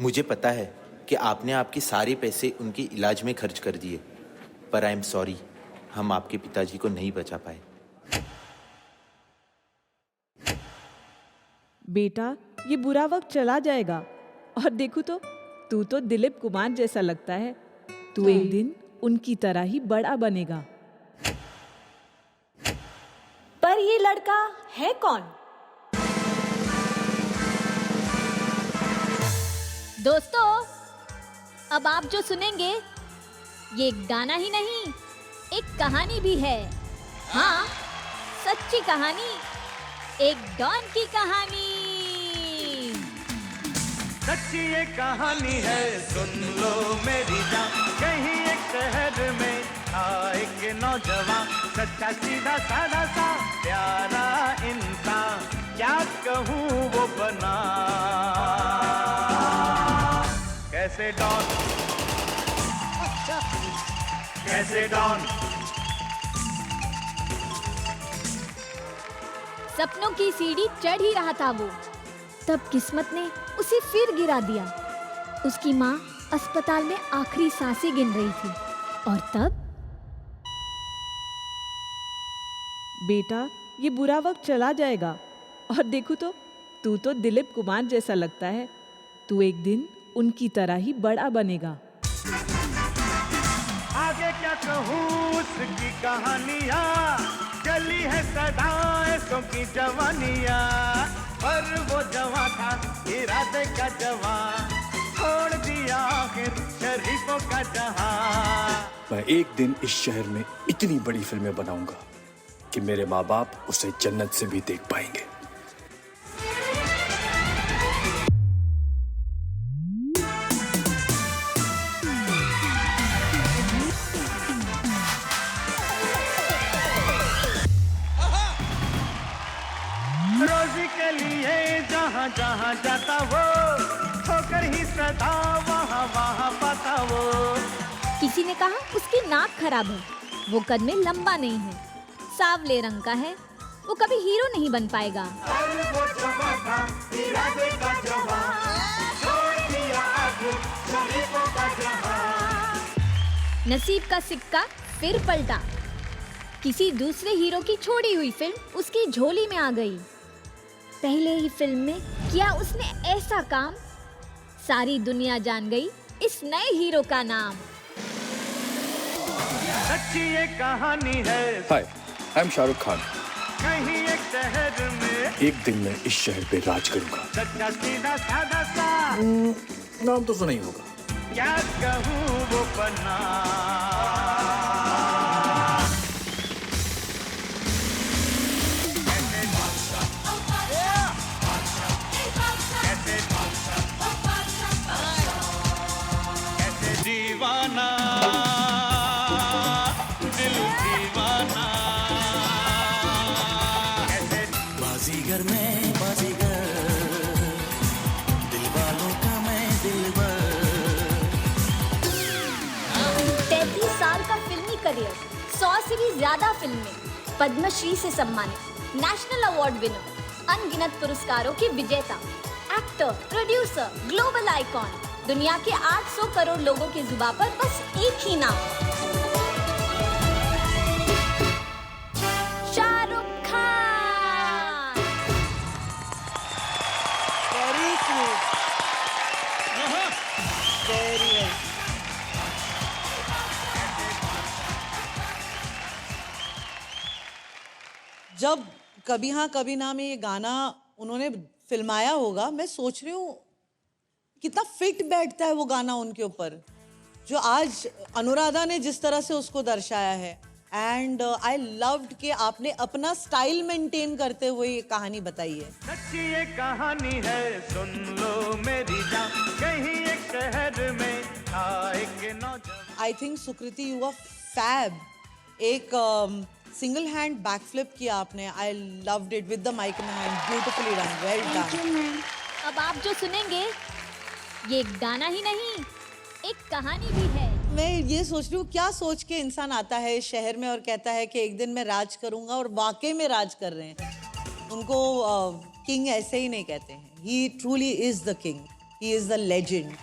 मुझे पता है कि आपने आपके सारे पैसे उनके इलाज में खर्च कर दिए, पर आई एम सॉरी, हम आपके पिताजी को नहीं बचा पाए। बेटा, ये बुरा वक्त चला जाएगा, और देखो तो तू तो दिलीप कुमार जैसा लगता है। तू एक दिन उनकी तरह ही बड़ा बनेगा। पर ये लड़का है कौन? दोस्तों, अब आप जो सुनेंगे ये एक गाना ही नहीं, एक कहानी भी है। हाँ, सच्ची कहानी, एक डॉन की कहानी। सच्ची ये कहानी है, सुन लो मेरी जान। कहीं एक शहर में था एक नौजवान, सच्चा सीधा सादा सा प्यारा इंसान। क्या कहूँ वो बना कैसे डॉन, कैसे डॉन। सपनों की सीढ़ी चढ़ ही रहा था वो, तब किस्मत ने उसे फिर गिरा दिया। उसकी माँ अस्पताल में आखिरी सांसें गिन रही थी, और तब बेटा, ये बुरा वक्त चला जाएगा, और देखो तो तू तो दिलीप कुमार जैसा लगता है। तू एक दिन उनकी तरह ही बड़ा बनेगा। आगे क्या कहूँ उसकी कहानियाँ, चली है सदाएं की जवानियाँ। पर वो जवां था इरादे का जवां, छोड़ दिया आखिर शरीफों का जहां। मैं एक दिन इस शहर में इतनी बड़ी फिल्में बनाऊंगा कि मेरे माँ बाप उसे जन्नत से भी देख पाएंगे। रोजी के लिए जहाँ जहाँ जाता वो, होकर ही सदा वहाँ वहाँ पाता वो। किसी ने कहा उसकी नाक खराब है, वो कद में लंबा नहीं है, सांवले रंग का है, वो कभी हीरो नहीं बन पाएगा। वो जवां था इरादे का जवां, छोड़ दिया आगे शरीफों का जहां। नसीब का सिक्का फिर पलटा। किसी दूसरे हीरो की छोड़ी हुई फिल्म उसकी झोली में आ गई। पहले ही फिल्म में किया उसने ऐसा काम, सारी दुनिया जान गई इस नए हीरो का नाम। सच्ची ये कहानी है। हाय, आई एम शाहरुख खान। कहीं एक शहर में एक दिन मैं इस शहर पे राज करूंगा। सच्चा सीधा सादा सा नाम तो सुना ही होगा। क्या कहूँ वो बना से भी ज्यादा फिल्में, पद्मश्री से सम्मानित, नेशनल अवार्ड विनर, अनगिनत पुरस्कारों की विजेता, एक्टर, प्रोड्यूसर, ग्लोबल आइकॉन, दुनिया के 800 करोड़ लोगों की जुबान पर बस एक ही नाम, Shahrukh Khan. Very sweet, very very. जब कभी हाँ कभी ना में ये गाना उन्होंने फिल्माया होगा, मैं सोच रही हूँ कितना फिट बैठता है वो गाना उनके ऊपर, जो आज अनुराधा ने जिस तरह से उसको दर्शाया है। एंड आई लव्ड कि आपने अपना स्टाइल मेंटेन करते हुए ये कहानी बताई है। सच्ची ये कहानी है, सुन लो मेरी जान, कहीं एक शहर में था एक नौजवान। I think Sukriti you are fab. एक सिंगल हैंड बैकफ्लिप किया आपने। I loved it with the mic in hand, beautifully done, well done. अब आप जो सुनेंगे ये एक गाना ही नहीं, एक कहानी भी है। मैं ये सोच रही हूँ क्या सोच के इंसान आता है इस शहर में और कहता है कि एक दिन मैं राज करूंगा, और वाकई में राज कर रहे हैं। उनको किंग ऐसे ही नहीं कहते हैं, he truly is the king, he is the legend.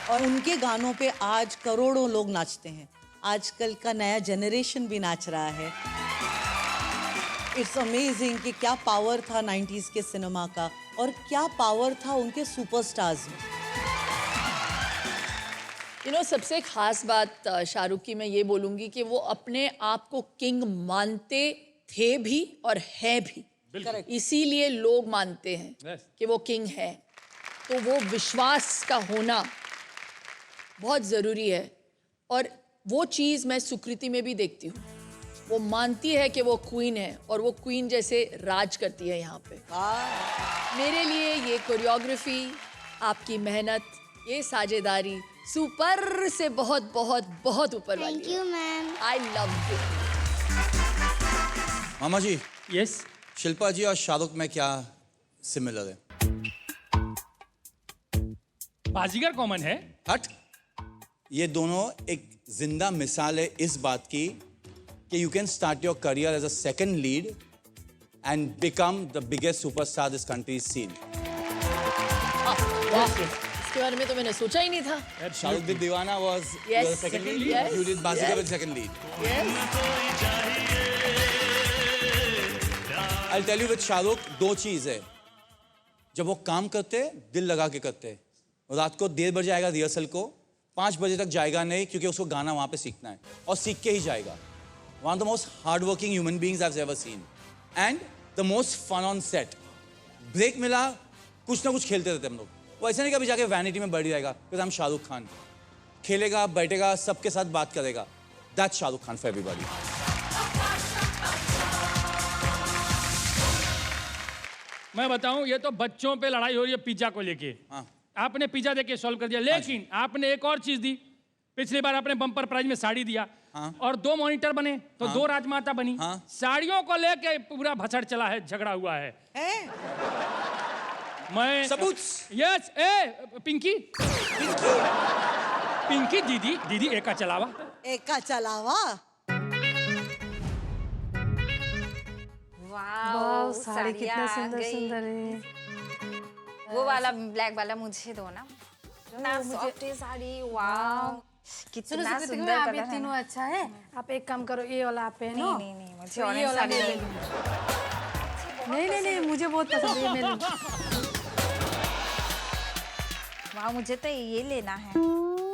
और उनके गानों पे आज करोड़ों लोग नाचते हैं, आजकल का नया जनरेशन भी नाच रहा है। इट्स अमेजिंग कि क्या पावर था 90s के सिनेमा का, और क्या पावर था उनके सुपरस्टार्स में। सबसे खास बात शाहरुख की मैं ये बोलूँगी कि वो अपने आप को किंग मानते थे भी और है भी, इसीलिए लोग मानते हैं कि वो किंग है। तो वो विश्वास का होना बहुत ज़रूरी है, और वो चीज़ मैं सुकृति में भी देखती हूँ। वो मानती है कि वो क्वीन है, और वो क्वीन जैसे राज करती है यहाँ पे। मेरे लिए ये कोरियोग्राफी, आपकी मेहनत, ये साझेदारी सुपर से बहुत बहुत बहुत ऊपर वाली है। Thank you ma'am. I love you. मामा जी, यस, शिल्पा जी और शाहरुख में क्या सिमिलर है? बाजीगर कॉमन है। हट, ये दोनों एक जिंदा मिसाल है इस बात की कि you can start your career as a second lead and become the biggest superstar this country is seen. इसके बारे में तो मैंने सोचा ही नहीं था। Shahrukh with Deewana was Yes, your second lead, yes, you did Baazigar yes. With second lead. Yes. I tell you with Shahrukh दो चीज है, जब वो काम करते दिल लगा के करते, रात को 1:30 बजे आएगा रिहर्सल को, 5 बजे तक जाएगा नहीं, क्योंकि उसको गाना वहाँ पे सीखना है और सीख के ही जाएगा। One of the most hard working human beings I have ever seen and the most fun on set. Break मिला, कुछ ना कुछ खेलते रहते हम लोग। वो ऐसा नहीं कि अभी जाके वैनिटी में बढ़ जाएगा, फिर हम शाहरुख खान खेलेगा, बैठेगा, सबके साथ बात करेगा। That's Shahrukh Khan for everybody. मैं बताऊं, ये तो बच्चों पे लड़ाई हो रही है पिज्जा को लेके। आपने पिज्जा देके सॉल्व कर दिया, लेकिन आपने एक और चीज दी। पिछली बार आपने बम्पर प्राइज में साड़ी दिया, और 2 मॉनिटर बने तो 2 राजमाता बनी। साड़ियों को लेके पूरा भसड़ चला है, झगड़ा हुआ है। मैं सबूत। यस, पिंकी पिंकी दीदी एका चलावा। एका चलावा। वाह, साड़ी कितना सुंदर सुंदर है। वो वाला ब्लैक वाला मुझे दो ना, कितना सॉफ्ट है साड़ी। वाह, कितना सुंदर आप कलर ये है। तीनों अच्छा है। आप एक काम करो, ये वाला आप पहनो। नहीं, मुझे तो ये ऑरेंज वाला साड़ी ले लो। नहीं, मुझे बहुत पसंद है, ये मैं लूं। वाह, मुझे तो ये लेना है।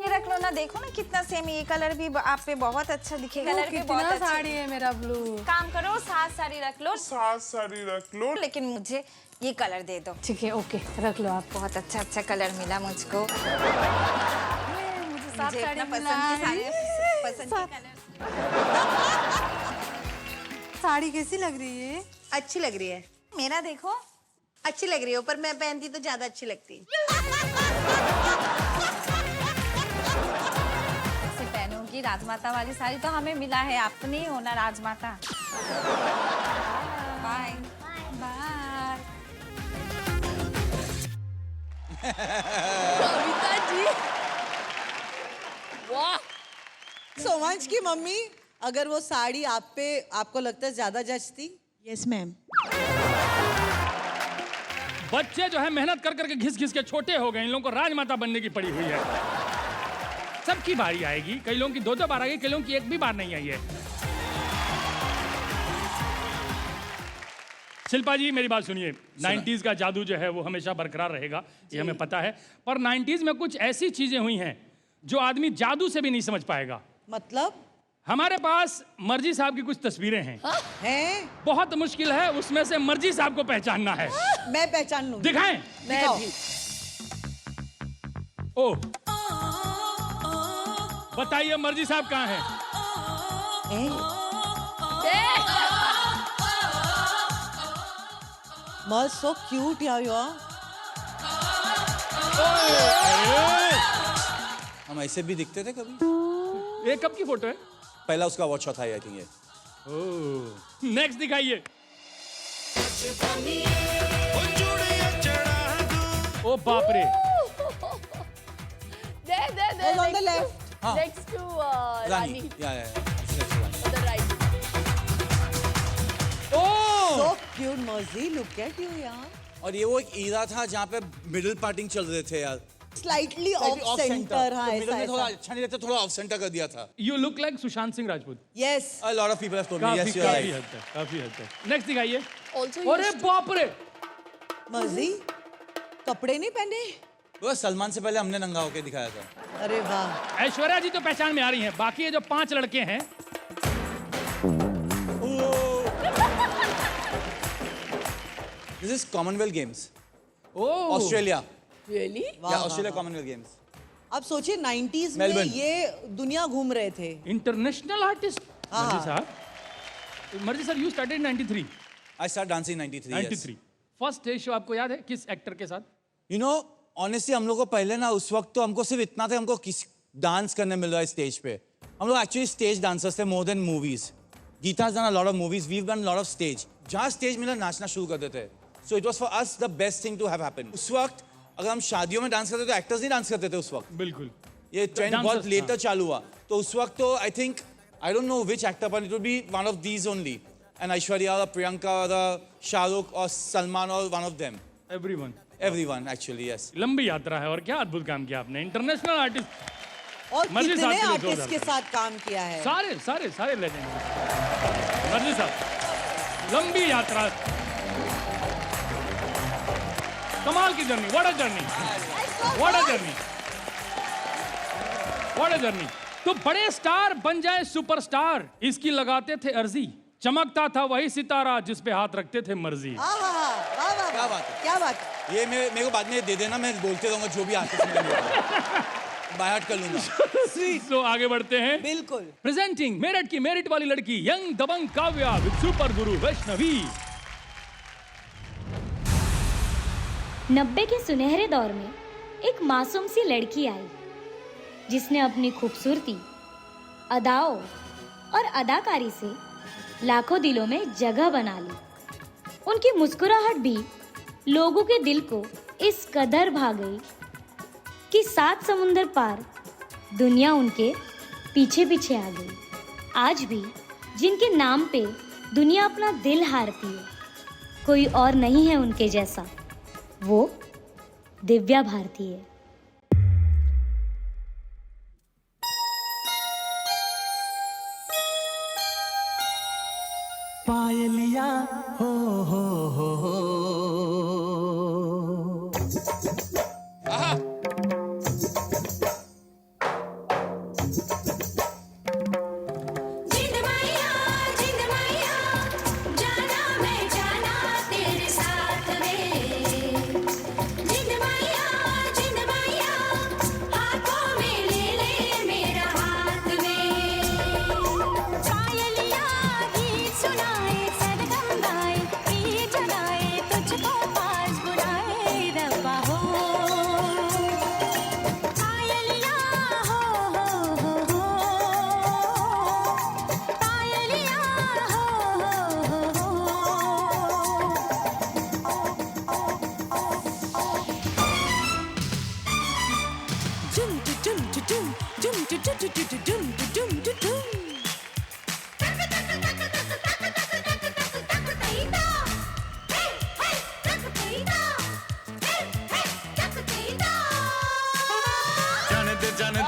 ये रख लो ना, देखो ना कितना सेम, ये कलर भी आप पे बहुत अच्छा दिखेगा। कलर भी बहुत अच्छा साड़ी है मेरा ब्लू। काम करो, 7 साड़ी रख लो, 7 साड़ी रख लो, लेकिन मुझे ये कलर दे दो। ठीक है, ओके, रख लो आप। बहुत अच्छा कलर मिला मुझको। मुझे 7 साड़ी पसंद की कलर। साड़ी कैसी लग रही है? अच्छी लग रही है। मेरा देखो, अच्छी लग रही है, ऊपर मैं पहनती तो ज्यादा अच्छी लगती। ऐसे पहनूंगी राजमाता वाली साड़ी, तो हमें मिला है, अपनी होना राजमाता। Bye bye. कविता जी, वाह। सोमांश की मम्मी अगर वो साड़ी आप पे आपको लगता है ज्यादा जचती? Yes ma'am. बच्चे जो है मेहनत कर करके घिस घिस के छोटे हो गए, इन लोगों को राजमाता बनने की पड़ी हुई है। सबकी बारी आएगी, कई लोगों की 2-2 बार आई, कई लोगों की एक भी बार नहीं आई है। शिल्पा जी मेरी बात सुनिए, 90s का जादू जो है वो हमेशा बरकरार रहेगा, ये हमें पता है, पर 90s में कुछ ऐसी चीजें हुई हैं जो आदमी जादू से भी नहीं समझ पाएगा। मतलब? हमारे पास मर्जी साहब की कुछ तस्वीरें हैं। हैं? बहुत मुश्किल है उसमें से मर्जी साहब को पहचानना है। मैं पहचान लूंगी। दिखाएं। मैं भी। ओ, बताइए मर्जी साहब कहाँ हैं? Mom, so cute, yeah, you are. हम ऐसे भी दिखते थे कभी? ये कब की फोटो है? पहला उसका वॉच शॉट था आई थिंक ये। ओह, नेक्स्ट दिखाइए। ओ बाप रे। There, on the left. हाँ। Next to Rani. Rani. या। On the right. So cute, Mercy. Look at you, यार. और ये वो एक ईरा था जहाँ पे मिडिल पार्टिंग चल रहे थे यार। Slightly off center, हाँ मिडिल में थोड़ा ऐसा. अच्छा नहीं रहता, थोड़ा ऑफ सेंटर कर दिया था। You look like Sushant Singh Rajput. Yes. A lot of people have told me yes, you are काफी right. हद तक, काफी हद तक। नेक्स्ट दिखाइए। Also अरे used to- बाप रे। Mercy, कपड़े नहीं पहने? वो सलमान से पहले हमने नंगा होके दिखाया था। अरे वाह। ऐश्वर्या जी तो पहचान में आ रही हैं, बाकी ये जो 5 लड़के हैं This is Commonwealth Games. Oh Australia. Really? या ऑस्ट्रेलिया कॉमनवेल्थ गेम्स। अब सोचिए 90s में Melbourne. ये दुनिया घूम रहे थे। International artist. हाँ। मर्जी साहब, मर्जी sir, you started in 93। I started dancing in 93. 93। First stage show आपको याद है किस एक्टर के साथ? You know, honestly हम लोग को पहले ना उस वक्त तो हमको सिर्फ इतना था हमको किस डांस करने मिल रहा है स्टेज पे। हम लोग एक्चुअली स्टेज डांसर्स थे more than movies. Geeta's done a lot of movies. We've done a lot of stage. जहाँ स्टेज मिला नाचना शुरू कर देते। So it was for us the best thing to have happened. उस वक्त अगर हम शादियों में डांस करते तो एक्टर्स नहीं डांस करते थे उस वक्त। बिल्कुल। ये ट्रेंड Dancers, बहुत लेटर हाँ। चालू हुआ तो उस वक्त तो I think I don't know which actor but it would be one of these only and Aishwarya और प्रियंका और शाहरुख और सलमान और one of them everyone actually yes. लंबी यात्रा है और क्या अद्भुत काम किया आपने, इंटरनेशनल आर्टिस्ट। और मर्जी साहब कितने के लिए आर्टिस्ट जोरदार के साथ काम किया है। सारे सारे सारे लेजेंड। मर्जी साहब, लंबी यात्रा, कमाल की journey, what a journey, what a journey, what a journey. तो बड़े स्टार बन जाए सुपरस्टार, इसकी लगाते थे अर्जी, चमकता था वही सितारा जिस पे हाथ रखते थे मर्जी। क्या बात है, क्या बात है। ये मेरे को बाद में दे देना, मैं बोलते रहूंगा जो भी आर्टिस्ट मिलेंगे बाय हार्ट कर लूंगा। तो आगे बढ़ते हैं। बिल्कुल। प्रेजेंटिंग मेरठ की मेरिट वाली लड़की यंग दबंग काव्या विद सुपर गुरु वैष्णवी। 90 के सुनहरे दौर में एक मासूम सी लड़की आई जिसने अपनी खूबसूरती, अदाओं और अदाकारी से लाखों दिलों में जगह बना ली। उनकी मुस्कुराहट भी लोगों के दिल को इस कदर भा गई कि 7 समुंदर पार दुनिया उनके पीछे पीछे आ गई। आज भी जिनके नाम पे दुनिया अपना दिल हारती है, कोई और नहीं है उनके जैसा, वो दिव्या भारती है। पायलिया हो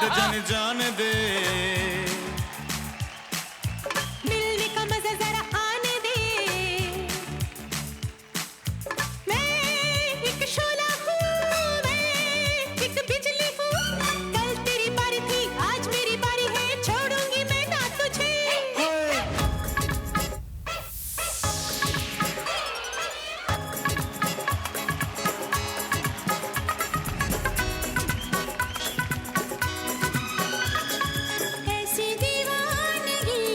दे जाने जाने दे मिलने का मजा जरा आने दे मैं एक शोला हूँ मैं एक बिजली हूँ कल तेरी बारी थी आज मेरी बारी है छोड़ूंगी मैं ना तुझे ऐसी दीवानगी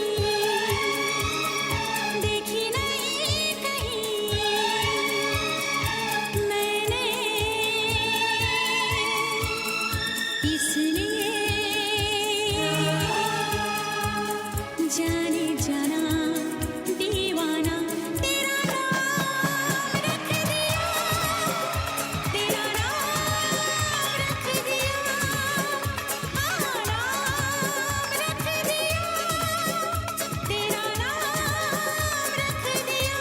देखी नहीं कहीं मैंने इसलिए जाने जाना दीवाना तेरा नाम रख दिया तेरा नाम रख दिया नाम रख दिया तेरा नाम रख दिया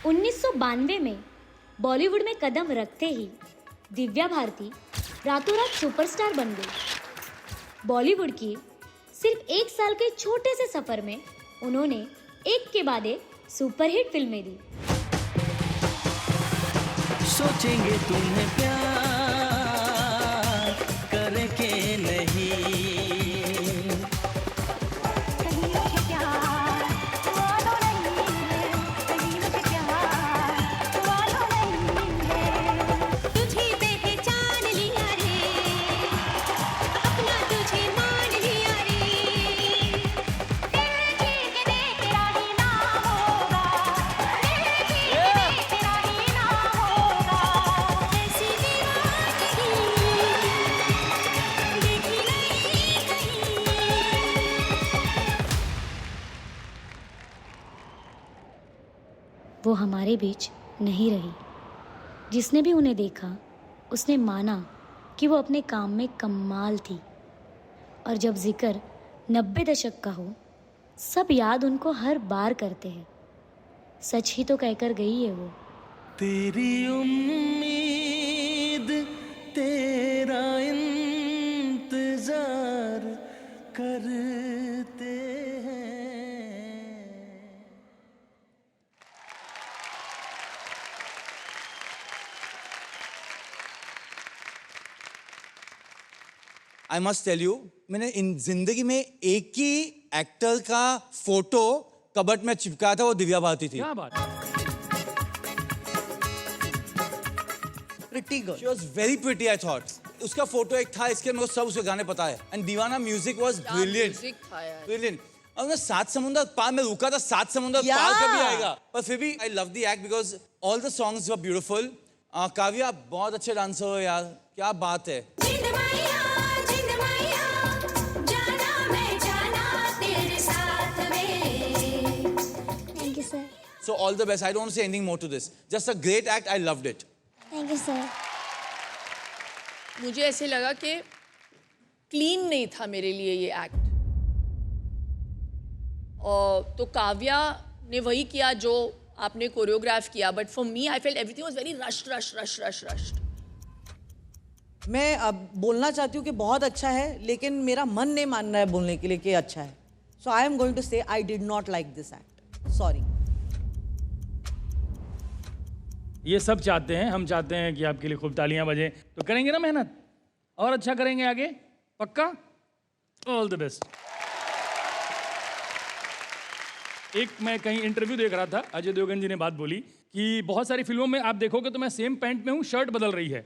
1992 में बॉलीवुड में कदम रखते ही दिव्या भारती रातों रात सुपरस्टार बन गई। बॉलीवुड की सिर्फ 1 साल के छोटे से सफर में उन्होंने एक के बाद एक सुपरहिट फिल्में दी। सोचेंगे तुम्हें प्यार करके नहीं कहीं मुझे प्यार वालों नहीं है कहीं मुझे प्यार वालों नहीं है तुझे पहचान लिया रे अपना तुझे मान लिया रे तेरे जी के तेरा ही नाम होगा तेरे जी के तेरा ही नाम होगा ऐसी दीवानगी देखी नहीं कहीं वो हमारे बीच नहीं रही। जिसने भी उन्हें देखा उसने माना कि वो अपने काम में कमाल थी। और जब जिक्र 90 दशक का हो सब याद उनको हर बार करते हैं। सच ही तो कहकर गई है वो। तेरी उम्मीद तेरा इंतजार करते हैं आई मस्ट टेल यू मैंने इन जिंदगी में एक ही एक्टर का फोटो कबर्ड में चिपकाया था, वो दिव्या भारती थी। क्या बात pretty girl she was very pretty I thought. उसका फोटो एक था, इसके मेरे को सब उसके गाने पता है। एंड दीवाना म्यूजिक वॉज ब्रिलियंट म्यूजिक था यार ब्रिलियंट। और मैं 7 समुंदर पार में रुका था, 7 समुंदर पार कभी आएगा, पर फिर भी I love the act because all the songs were beautiful. Kavya आप बहुत अच्छे डांसर हो यार, क्या बात है। जिंद माया जाना मैं जाना तेरे साथ में thank you sir. So all the best. I don't want to say anything more to this. Just a great act. I loved it. Thank you sir. मुझे ऐसे लगा कि क्लीन नहीं था मेरे लिए ये एक्ट। और तो काव्या ने वही किया जो आपने कोरियोग्राफ किया, but for me I felt everything was very rushed. मैं अब बोलना चाहती हूँ कि बहुत अच्छा है, लेकिन मेरा मन नहीं मान रहा है बोलने के लिए कि अच्छा है। सो आई एम गोइंग टू से I did not like this act, sorry. ये सब चाहते हैं, हम चाहते हैं कि आपके लिए खूब तालियां बजे। तो करेंगे ना मेहनत और अच्छा करेंगे आगे, पक्का? All the best. एक मैं कहीं इंटरव्यू देख रहा था, अजय देवगन जी ने बात बोली कि बहुत सारी फिल्मों में आप देखोगे तो मैं सेम पैंट में हूँ, शर्ट बदल रही है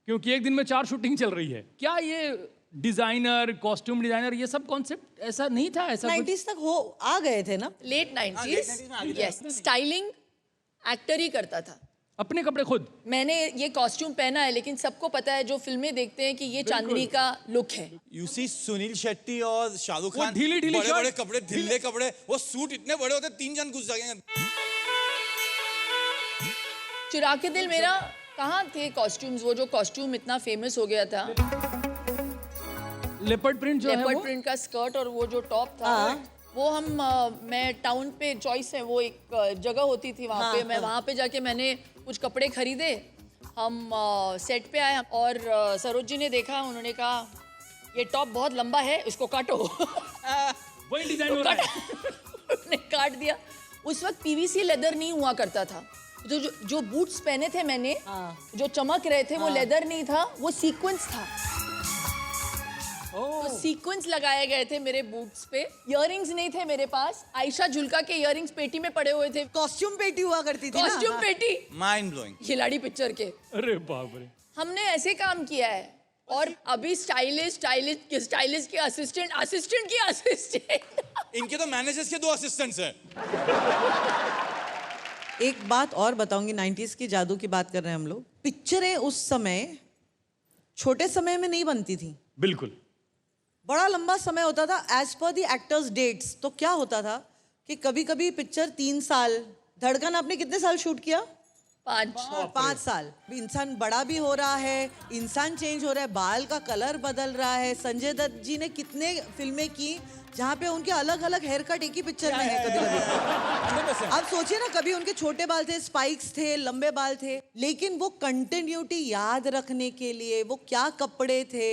क्योंकि एक दिन में 4 शूटिंग चल रही है। क्या ये डिजाइनर, कॉस्ट्यूम डिजाइनर, ये सब कॉन्सेप्ट ऐसा नहीं था? ऐसा 90s तक हो आ गए थे ना, late 90s। Yes, styling actor ही करता था, अपने कपड़े खुद। मैंने ये कॉस्ट्यूम पहना है, लेकिन सबको पता है जो फिल्में देखते हैं कि ये चांदनी का लुक है। You see सुनील शेट्टी और शाहरुख वो खान, ढीली बड़े बड़े शर्ट, कपड़े, ढीले कपड़े, वो सूट इतने बड़े होते 3 जन घुस जाएंगे। चुरा के दिल मेरा कहाँ थे कॉस्ट्यूम्स? वो जो कॉस्ट्यूम इतना फेमस हो गया था, लेपर्ड प्रिंट जो है, लेपर्ड वो प्रिंट का स्कर्ट और वो जो टॉप था, वो हम मैं टाउन पे चॉइस है, वो एक जगह होती थी वहाँ पे, मैं वहाँ पे जाके मैंने कुछ कपड़े खरीदे, हम सेट पे आए और सरोज जी ने देखा, उन्होंने कहा ये टॉप बहुत लंबा है, इसको काटो। वही डिजाइन हो रहा है। उन्होंने काट दिया। उस वक्त पीवीसी लेदर नहीं हुआ करता था, जो बूट्स पहने थे मैंने, जो चमक रहे थे, वो लेदर नहीं था, वो सीक्वेंस था। तो सीक्वेंस लगाए गए थे मेरे बूट्स पे। इयररिंग्स नहीं थे मेरे पास। आयशा झुलका के इयररिंग्स पेटी में पड़े हुए थे। कॉस्ट्यूम पेटी हुआ करती थी ना? कॉस्ट्यूम पेटी, माइंड ब्लोइंग। खिलाड़ी पिक्चर के। अरे बाप रे। हमने ऐसे काम किया है। और अभी स्टाइलिस्ट के असिस्टेंट की असिस्टेंट। इनके तो मैनेजर्स के 2 असिस्टेंट्स हैं। एक बात और बताऊंगी, 90s की जादू की बात कर रहे हैं हम लोग। पिक्चरें उस समय छोटे समय में नहीं बनती थी। बिल्कुल। बड़ा लंबा समय होता था as per the actors dates. तो क्या होता था कि कभी कभी पिक्चर 3 साल, धड़कन आपने कितने साल शूट किया? 5 साल। इंसान बड़ा भी हो रहा है, इंसान चेंज हो रहा है, बाल का कलर बदल रहा है। संजय दत्त जी ने कितने फिल्में की जहाँ पे उनके अलग अलग हेयर कट एक ही पिक्चर में है कभी कभी। आप सोचिए ना, कभी उनके छोटे बाल थे, स्पाइक्स थे, लंबे बाल थे, लेकिन वो कंटिन्यूटी याद रखने के लिए वो क्या कपड़े थे।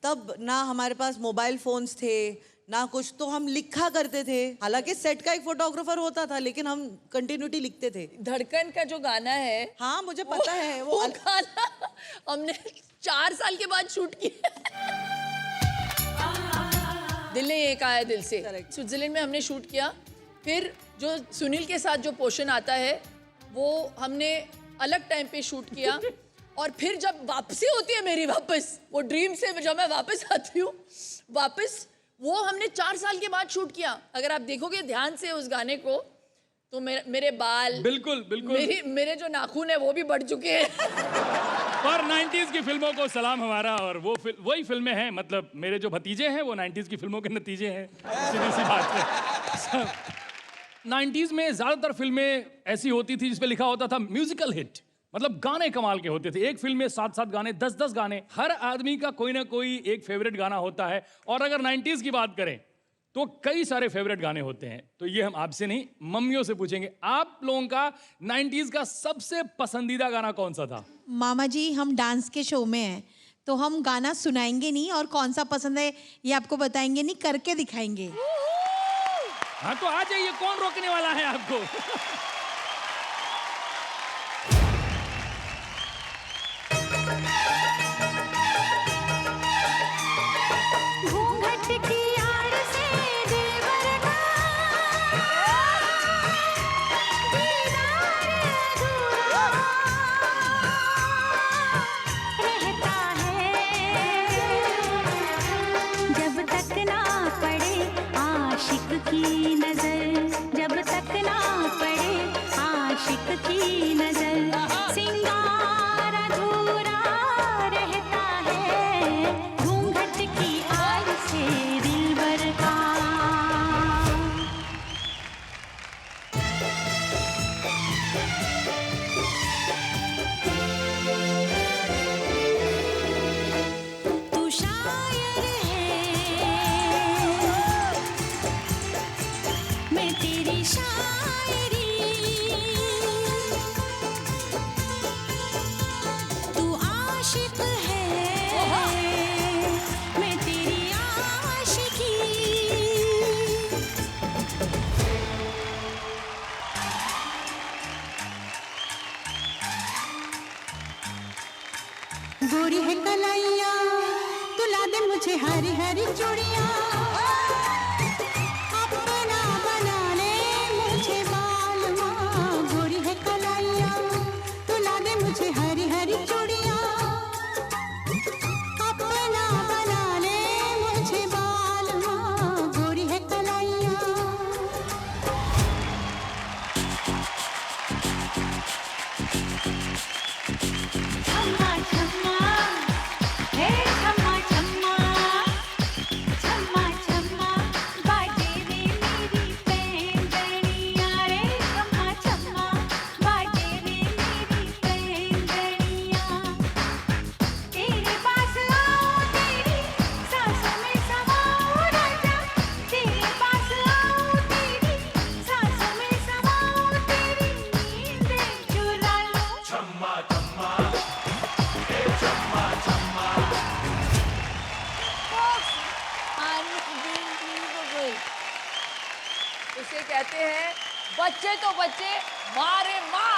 तब ना हमारे पास मोबाइल फोन्स थे ना कुछ, तो हम लिखा करते थे। हालांकि सेट का एक फोटोग्राफर होता था, लेकिन हम कंटिन्यूटी लिखते थे। धड़कन का जो गाना है, हाँ मुझे पता है वो गाना हमने 4 साल के बाद शूट किया। दिल ने ये कहा है दिल से, स्विट्जरलैंड में हमने शूट किया। फिर जो सुनील के साथ जो पोर्शन आता है वो हमने अलग टाइम पे शूट किया। और फिर जब वापसी होती है मेरी, वापस वो ड्रीम से जब मैं वापस आती हूँ, वापस वो हमने 4 साल के बाद शूट किया। अगर आप देखोगे ध्यान से उस गाने को तो मेरे बाल, बिल्कुल बिल्कुल, मेरे जो नाखून है वो भी बढ़ चुके हैं। पर 90s की फिल्मों को सलाम हमारा। और वही फिल्में हैं, मतलब मेरे जो भतीजे हैं वो 90s की फिल्मों के नतीजे हैं। सीधी सी बात है। 90s में ज्यादातर फिल्में ऐसी होती थी जिसपे लिखा होता था म्यूजिकल हिट, मतलब गाने कमाल के होते थे। एक फिल्म में 7-7 गाने, 10-10 गाने। हर आदमी का कोई ना कोई एक फेवरेट गाना होता है। और अगर 90s की बात करें तो कई सारे फेवरेट गाने होते हैं। तो ये हम आपसे नहीं, मम्मियों से पूछेंगे, आप लोगों का 90s का सबसे पसंदीदा गाना कौन सा था? मामा जी, हम डांस के शो में हैं तो हम गाना सुनाएंगे नहीं और कौन सा पसंद है ये आपको बताएंगे नहीं, करके दिखाएंगे। हाँ तो आ जाइए, कौन रोकने वाला है आपको? गोरी है कलाइया, तुला दे मुझे हरी हरी चूड़िया, अपना बना ले मुझे बालमा। गोरी है कलाइया, तुला दे मुझे हरी हरी चूड़िया, अपना बना ले मुझे बालमा। गोरी है कलाइया। छम्मा छम्मा, हे छम्मा छम्मा, छम्मा तो बच्चे मारे माँ।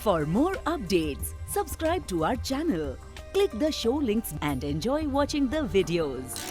For more updates, subscribe to our channel, click the show links and enjoy watching the videos.